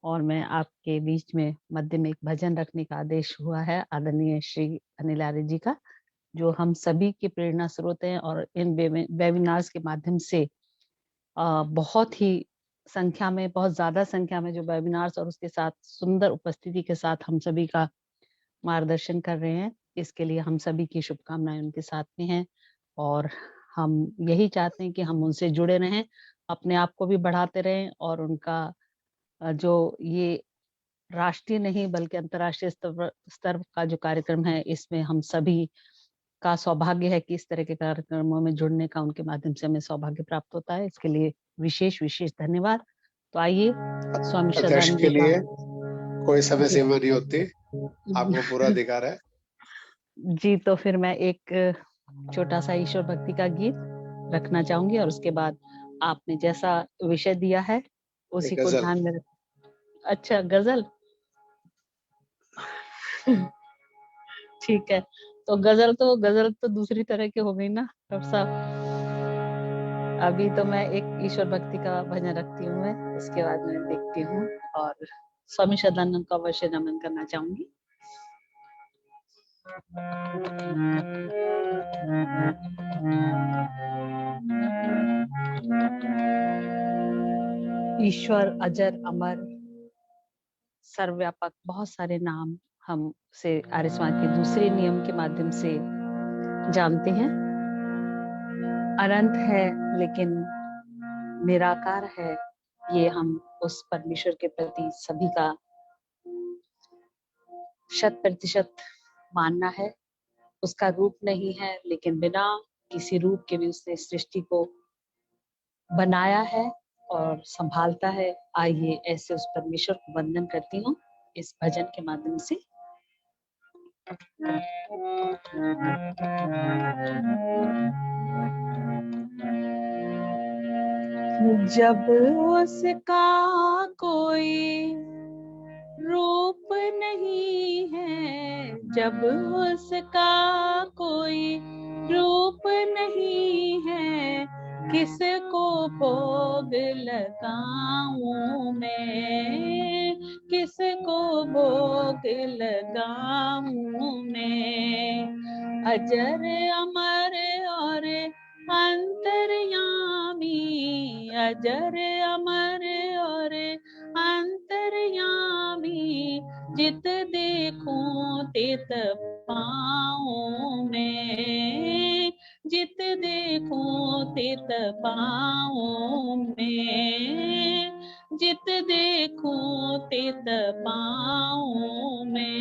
[SPEAKER 11] और मैं आपके बीच में मध्य में एक भजन रखने का आदेश हुआ है आदरणीय श्री अनिल आर्य जी का, जो हम सभी की प्रेरणा स्रोत हैं और इन वेबिनार्स के माध्यम से बहुत ही संख्या में, बहुत ज्यादा संख्या में जो वेबिनार्स और उसके साथ सुंदर उपस्थिति के साथ हम सभी का मार्गदर्शन कर रहे हैं। इसके लिए हम सभी की शुभकामनाएं उनके साथ में हैं और हम यही चाहते हैं कि हम उनसे जुड़े रहें, अपने आप को भी बढ़ाते रहें और उनका जो ये राष्ट्रीय नहीं बल्कि अंतर्राष्ट्रीय स्तर का जो कार्यक्रम है, इसमें हम सभी का सौभाग्य है कि इस तरह के कार्यक्रमों में जुड़ने का उनके माध्यम से हमें सौभाग्य प्राप्त होता है। इसके लिए विशेष धन्यवाद। तो आइए स्वामी
[SPEAKER 2] अध्यक्ष
[SPEAKER 11] श्रद्धानंद
[SPEAKER 2] के
[SPEAKER 11] जी
[SPEAKER 2] लिए
[SPEAKER 11] का
[SPEAKER 2] कोई समय सीमा नहीं होती, आपको पूरा अधिकार है
[SPEAKER 11] जी। तो फिर मैं एक छोटा सा ईश्वर भक्ति का गीत रखना चाहूंगी और उसके बाद आपने जैसा विषय दिया है उसी को
[SPEAKER 2] गजल।
[SPEAKER 11] ध्यान में रख। अच्छा, गजल ठीक है, तो गजल तो दूसरी तरह की हो गई ना डॉक्टर साहब। अभी तो मैं एक ईश्वर भक्ति का भजन रखती हूँ मैं, उसके बाद मैं देखती हूँ और स्वामी श्रद्धानंद को अवश्य नमन करना चाहूंगी। ईश्वर अजर अमर सर्वव्यापक, बहुत सारे नाम हम से आर्य समाज के दूसरे नियम के माध्यम से जानते हैं। अनंत है लेकिन निराकार है, ये हम उस परमेश्वर के प्रति सभी का 100% मानना है। उसका रूप नहीं है लेकिन बिना किसी रूप के भी उसने सृष्टि को बनाया है और संभालता है। आइए ऐसे उस परमेश्वर को वंदन करती हूँ इस भजन के माध्यम से। जब उसका कोई रूप नहीं है, जब उसका कोई रूप नहीं है, किसको भोग लगाऊं मैं, किसको भोग लगाऊं मैं। अजर अमर और अंतर्यामी, अजर अमर और अंतर्यामी, जित देखूं तित पाऊं मैं, जित देखूं तित पाऊं मैं, जित देखूं तित पाऊं मैं।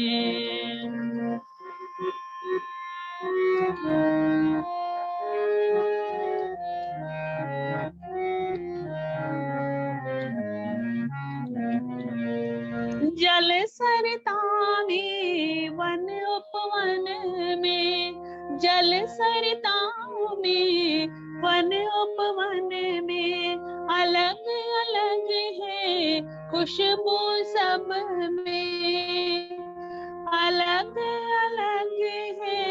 [SPEAKER 11] जल सरिता में वन उपवन में, जल सरिता में वन उपवन में, अलग अलग है खुशबू सब में, अलग अलग है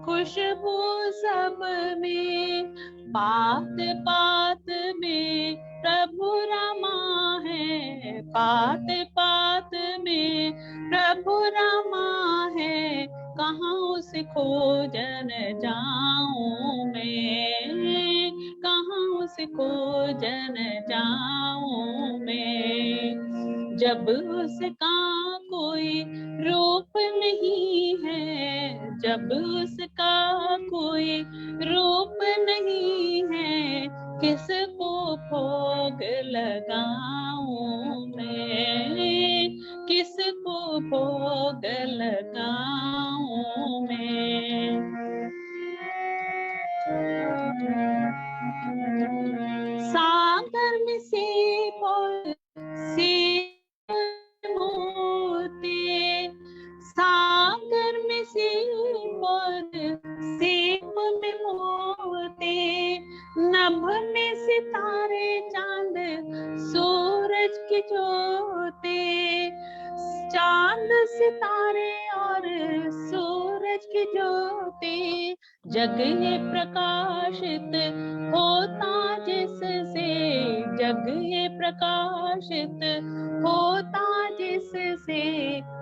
[SPEAKER 11] खुशबू सब में। पात पात में प्रभु रमा है, पात पात में प्रभु रमा है, कहाँ उस खोजन जाऊं मैं, कहाँ उसको जन जाऊं मैं। जब उसका कोई रूप नहीं है, जब उसका कोई रूप नहीं है, किसको भोग लगाऊं मैं, किसको भोग लगाऊं मैं। सागर में से मोती, सागर में से में मोती, नभ में सितारे चांद सूरज की ज्योति, चांद सितारे और सूरज की ज्योति, जग ये प्रकाशित होता जिससे, जग ये प्रकाशित होता जिससे,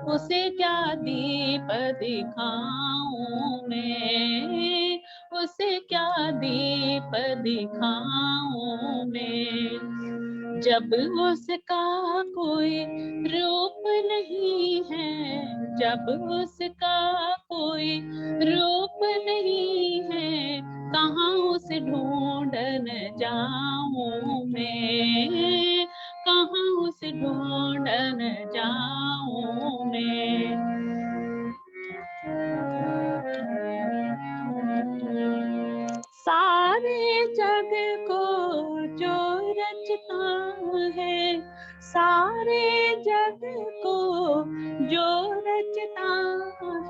[SPEAKER 11] उसे क्या दीप दिखाऊं मैं, उसे क्या दीप दिखाऊं मैं। जब उसका कोई रूप नहीं है, जब उसका कोई रूप नहीं है, कहाँ उसे ढूंढन जाऊं मैं, कहाँ उसे ढूंढन जाऊं मैं। सारे जग को जो रचता है, सारे जग को जो रचता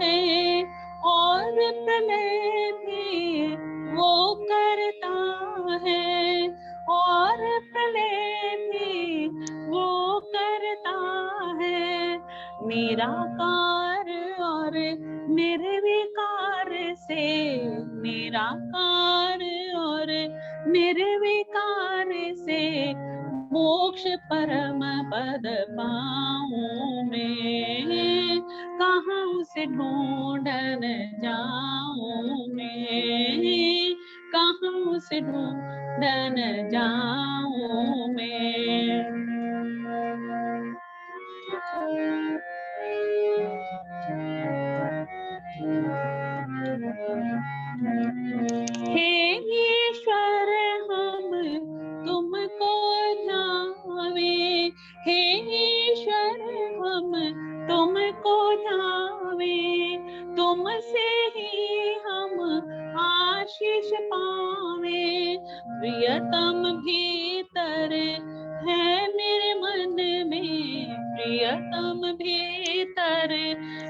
[SPEAKER 11] है, और प्रलय भी वो करता है, और प्रलय भी वो करता है। निराकार और निर्विकार से, निराकार और निर्विकार से, मोक्ष परम पद पाऊं मैं, कहाँ उसे ढूंढन जाऊं मैं, कहाँ उसे ढूंढन जाऊं मैं। हे ईश्वर हम तुमको ध्यावे, हे ईश्वर हम तुमको ध्यावे, तुमसे ही हम आशीष पावे। प्रियतम भीतर है मेरे मन में, प्रियतम भीतर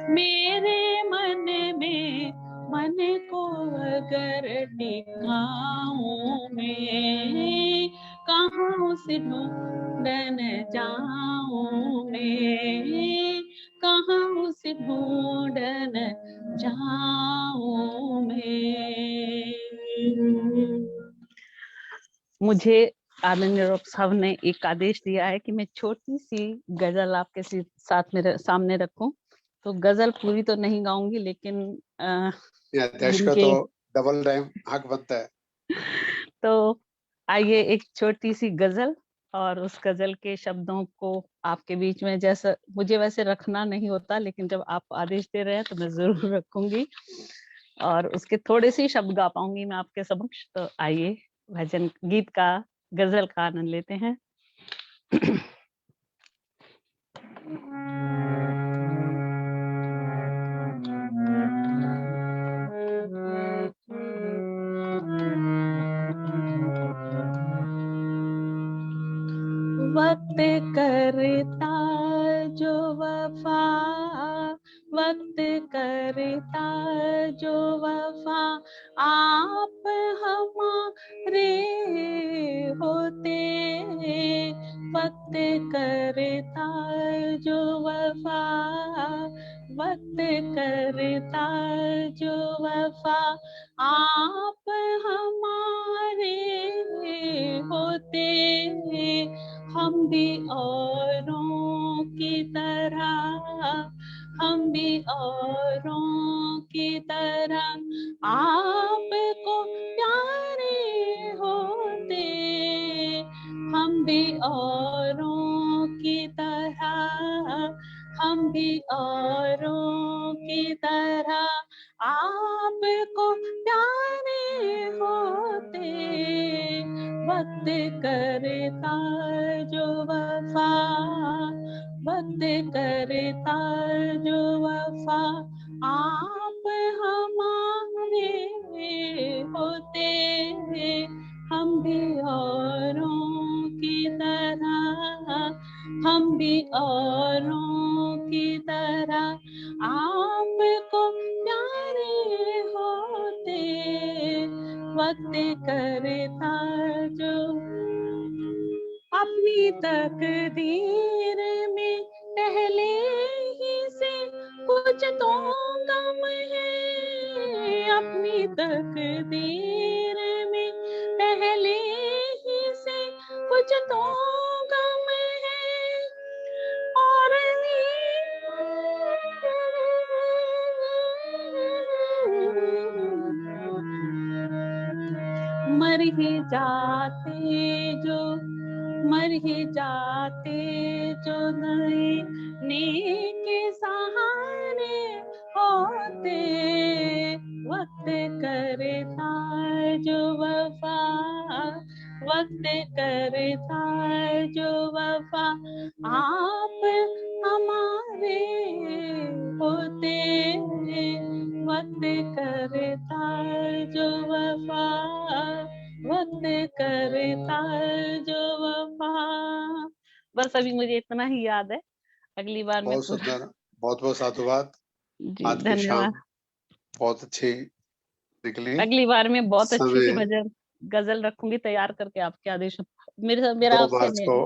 [SPEAKER 11] मेरे मन में, मन को अगर टिकाऊं मैं, कहाँ उसे ढूंढन जाऊं मैं, कहाँ उसे ढूंढन जाऊं मैं। मुझे आदरणीय साहब ने एक आदेश दिया है कि मैं छोटी सी गजल आपके साथ मेरे सामने रखूं। तो गजल पूरी तो नहीं गाऊंगी, लेकिन
[SPEAKER 2] अध्यक्ष का तो डबल टाइम हक बनता है।
[SPEAKER 11] तो आइए एक छोटी सी गजल, और उस गजल के शब्दों को आपके बीच में, जैसा मुझे वैसे रखना नहीं होता, लेकिन जब आप आदेश दे रहे हैं तो मैं जरूर रखूंगी, और उसके थोड़े से शब्द गा पाऊंगी मैं आपके समक्ष। तो आइए भजन गीत का, गजल का आनंद लेते हैं। वक्त करता जो वफा, वक्त करता जो वफा, आप हमारे होते। वक्त करता जो वफा, वक्त करता जो वफा, आप हमारे होते। हम भी औरों की तरह, हम भी औरों की तरह आपको प्यारे होते। तरह हम भी औरों की तरह आपको प्यारे होते, वक्त करता जो वफा, वक्त करता जो वफा, आप हमारे होते, हम भी औरों की तरह, हम भी औरों की तरह आपको प्यारे होते, वक्त करता जो अपनी तकदीर में पहले ही से कुछ तो गम है, अपनी तकदीर में पहले ही से कुछ तो गम है, और मर ही जाते जो, मर ही जाते जो नए नेक सहारे होते, वक्त करता जो वफा, वक्त करता जो वफा, आप हमारे होते, वक्त करता जो वफा, वक्त करता जो वफा। बस अभी मुझे इतना ही याद है, अगली बार मैं
[SPEAKER 2] बहुत सुंदर, बहुत बहुत साधुवाद।
[SPEAKER 11] जी
[SPEAKER 2] आज की शाम
[SPEAKER 11] धन्यवाद।
[SPEAKER 2] बहुत अच्छी निकली।
[SPEAKER 11] अगली बार मैं बहुत अच्छी सी
[SPEAKER 2] समय
[SPEAKER 11] भजन गजल रखूंगी तैयार करके, आपके आदेश मेरा
[SPEAKER 2] 2
[SPEAKER 11] आपसे
[SPEAKER 2] मार्च को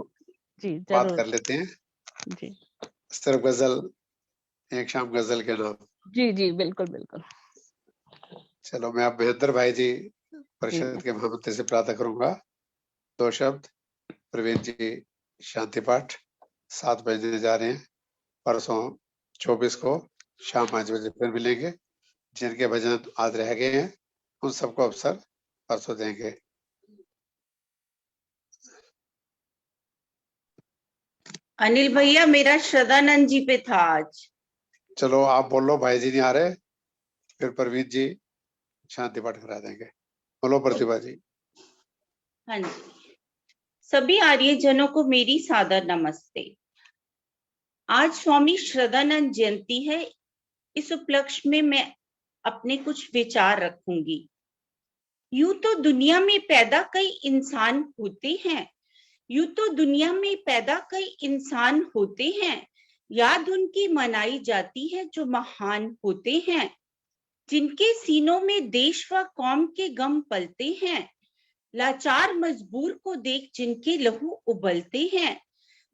[SPEAKER 11] जी
[SPEAKER 2] बात
[SPEAKER 11] जरूर
[SPEAKER 2] कर लेते हैं,
[SPEAKER 11] जी
[SPEAKER 2] सिर्फ गजल, एक शाम गजल के नाम।
[SPEAKER 11] जी जी बिल्कुल बिल्कुल
[SPEAKER 2] चलो, मैं अब महेंद्र भाई जी
[SPEAKER 11] जी
[SPEAKER 2] परिषद के महामंत्री से प्रार्थना करूंगा। 2 शब्द प्रवीण जी शांति पाठ 7 बजने जा रहे हैं। परसों 24 को शाम 5 बजे फिर मिलेंगे। जिनके भजन आज रह गए हैं उन सबको अवसर परसों देंगे।
[SPEAKER 1] अनिल भैया मेरा श्रद्धानंद जी पे था आज।
[SPEAKER 2] चलो आप बोलो, भाई जी नहीं आ रहे, फिर प्रवीण जी शांति पाठ करा देंगे। बोलो प्रतिभा जी।
[SPEAKER 1] हाँ जी, सभी आर्यजनों को मेरी सादर नमस्ते। आज स्वामी श्रद्धानंद जयंती है। इस उपलक्ष्य में मैं अपने कुछ विचार रखूंगी। यूं तो दुनिया में पैदा कई इंसान होते हैं, यूं तो दुनिया में पैदा कई इंसान होते हैं, याद उनकी मनाई जाती है जो महान होते हैं, जिनके सीनों में देश व कौम के गम पलते हैं, लाचार मजबूर को देख जिनके लहू उबलते हैं,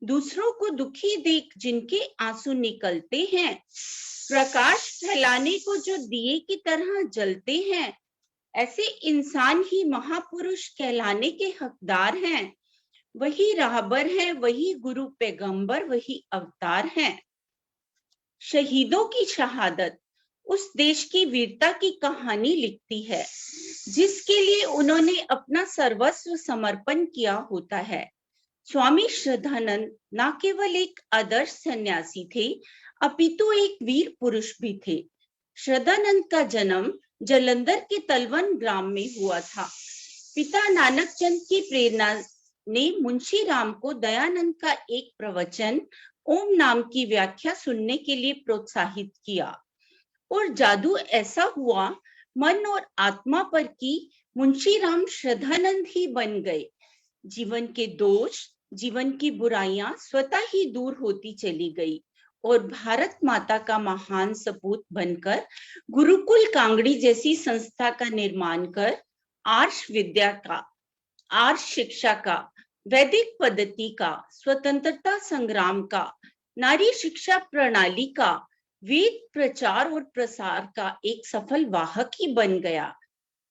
[SPEAKER 1] दूसरों को दुखी देख जिनके आंसू निकलते हैं, प्रकाश फैलाने को जो दिए की तरह जलते हैं, ऐसे इंसान ही महापुरुष कहलाने के हकदार हैं। वही राहबर है, वही गुरु पैगंबर, वही अवतार हैं। शहीदों की शहादत उस देश की वीरता की कहानी लिखती है जिसके लिए उन्होंने अपना सर्वस्व समर्पण किया होता है। स्वामी श्रद्धानंद न केवल एक आदर्श सन्यासी थे, अपितु एक वीर पुरुष भी थे। श्रद्धानंद का जन्म जालंधर के तलवन ग्राम में हुआ था। पिता नानक चंद की प्रेरणा ने मुंशी राम को दयानंद का एक प्रवचन ओम नाम की व्याख्या सुनने के लिए प्रोत्साहित किया और जादू ऐसा हुआ मन और आत्मा पर कि मुंशी राम श्रद्धानंद ही बन गए। जीवन के दोष, जीवन की बुराइयां स्वतः ही दूर होती चली गई और भारत माता का महान सपूत बनकर गुरुकुल कांगड़ी जैसी संस्था का निर्माण कर आर्ष विद्या का, आर्ष शिक्षा का, वैदिक पद्धति का, स्वतंत्रता संग्राम का, नारी शिक्षा प्रणाली का, वेद प्रचार और प्रसार का एक सफल वाहक ही बन गया।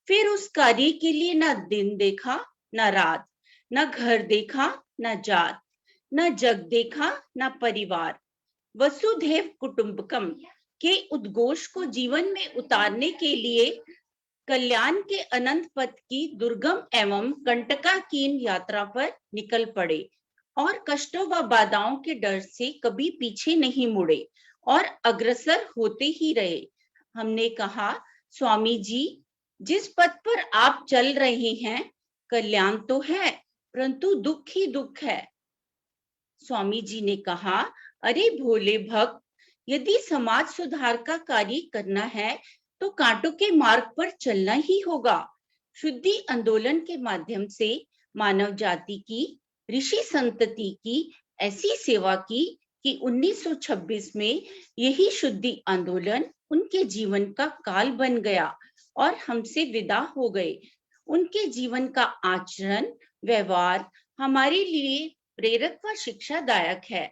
[SPEAKER 1] फिर उस कार्य के लिए न दिन देखा न रात, न घर देखा न जात, न जग देखा न परिवार। वसुधैव कुटुंबकम के उद्घोष को जीवन में उतारने के लिए कल्याण के अनंत पथ की दुर्गम एवं कंटकाकीर्ण यात्रा पर निकल पड़े और कष्टों व बाधाओं के डर से कभी पीछे नहीं मुड़े और अग्रसर होते ही रहे। हमने कहा, स्वामी जी, जिस पथ पर आप चल रहे हैं कल्याण तो है, परंतु दुख ही दुख है। स्वामी जी ने कहा, अरे भोले भक्त, यदि समाज सुधार का कार्य करना है तो कांटों के मार्ग पर चलना ही होगा। शुद्धि आंदोलन के माध्यम से मानव जाति की, ऋषि संतति की ऐसी सेवा की कि 1926 में यही शुद्धि आंदोलन उनके जीवन का काल बन गया और हमसे विदा हो गए। उनके जीवन का आचरण, व्यवहार हमारे लिए प्रेरक व शिक्षादायक है।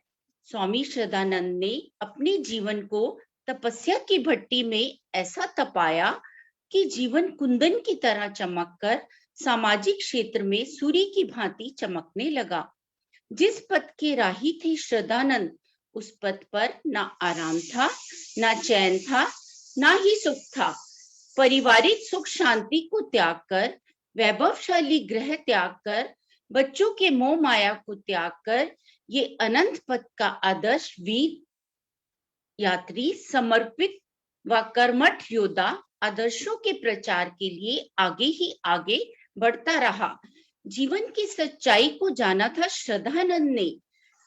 [SPEAKER 1] स्वामी श्रद्धानंद ने अपने जीवन को तपस्या की भट्टी में ऐसा तपाया कि जीवन कुंदन की तरह चमककर सामाजिक क्षेत्र में सूर्य की भांति चमकने लगा। जिस पथ के राही थे श्रद्धानंद, उस पथ पर ना आराम था, ना चैन था, ना ही सुख था। पारिवारिक सुख शांति को त्याग कर, वैभवशाली गृह त्याग कर, बच्चों के मोह माया को त्याग कर, ये अनंत पथ का आदर्श वीर यात्री, समर्पित व कर्मठ योद्धा आदर्शों के प्रचार के लिए आगे ही आगे बढ़ता रहा। जीवन की सच्चाई को जाना था श्रद्धानंद ने।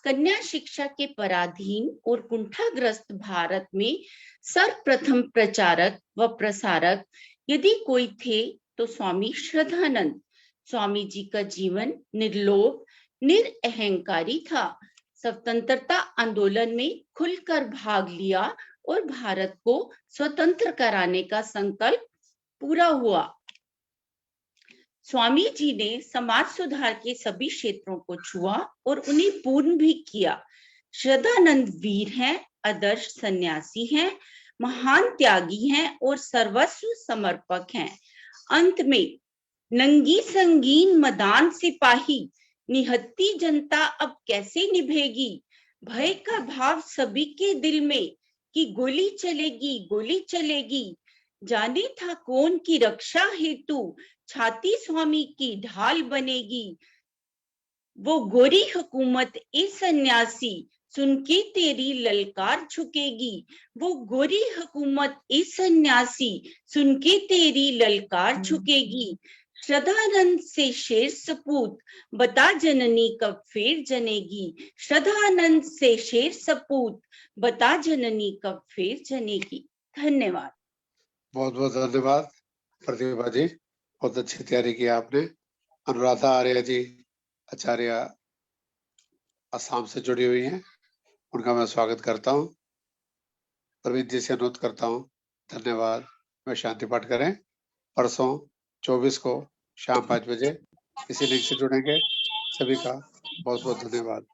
[SPEAKER 1] कन्या शिक्षा के पराधीन और कुंठाग्रस्त भारत में सर्वप्रथम प्रचारक व प्रसारक यदि कोई थे तो स्वामी श्रद्धानंद। स्वामी जी का जीवन निर्लोभ, निरअहंकारी था। स्वतंत्रता आंदोलन में खुलकर भाग लिया और भारत को स्वतंत्र कराने का संकल्प पूरा हुआ। स्वामी जी ने समाज सुधार के सभी क्षेत्रों को छुआ और उन्हें पूर्ण भी किया। श्रद्धानंद वीर हैं, आदर्श सन्यासी हैं, महान त्यागी हैं और सर्वस्व समर्पक हैं। अंत में, नंगी संगीन मदान सिपाही, निहत्ती जनता अब कैसे निभेगी। भय का भाव सभी के दिल में कि गोली चलेगी, गोली चलेगी। जाने था कौन की रक्षा हेतु छाती स्वामी की ढाल बनेगी। वो गोरी हुकूमत ए सन्यासी, सुन के तेरी ललकार झुकेगी। वो गोरी हुकूमत ए सन्यासी, सुन के तेरी ललकार झुकेगी। श्रद्धानंद से शेर सपूत, बता जननी कब फिर जनेगी। श्रद्धानंद से शेर सपूत, बता जननी कब फिर जनेगी। धन्यवाद।
[SPEAKER 2] बहुत बहुत धन्यवाद प्रतिभा जी, बहुत अच्छी तैयारी की आपने। अनुराधा आर्य जी आचार्य असम से जुड़ी हुई हैं, उनका मैं स्वागत करता हूं। प्रवीण जी से अनुरोध करता हूं, धन्यवाद, मैं शांति पाठ करें। परसों 24 को शाम 5 बजे इसी लिंक से जुड़ेंगे। सभी का बहुत बहुत धन्यवाद।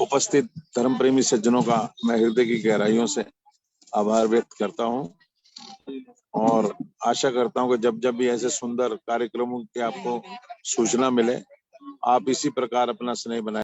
[SPEAKER 12] उपस्थित धर्म प्रेमी सज्जनों का मैं हृदय की गहराइयों से आभार व्यक्त करता हूं और आशा करता हूं कि जब जब भी ऐसे सुंदर कार्यक्रमों की आपको सूचना मिले, आप इसी प्रकार अपना स्नेह बनाए।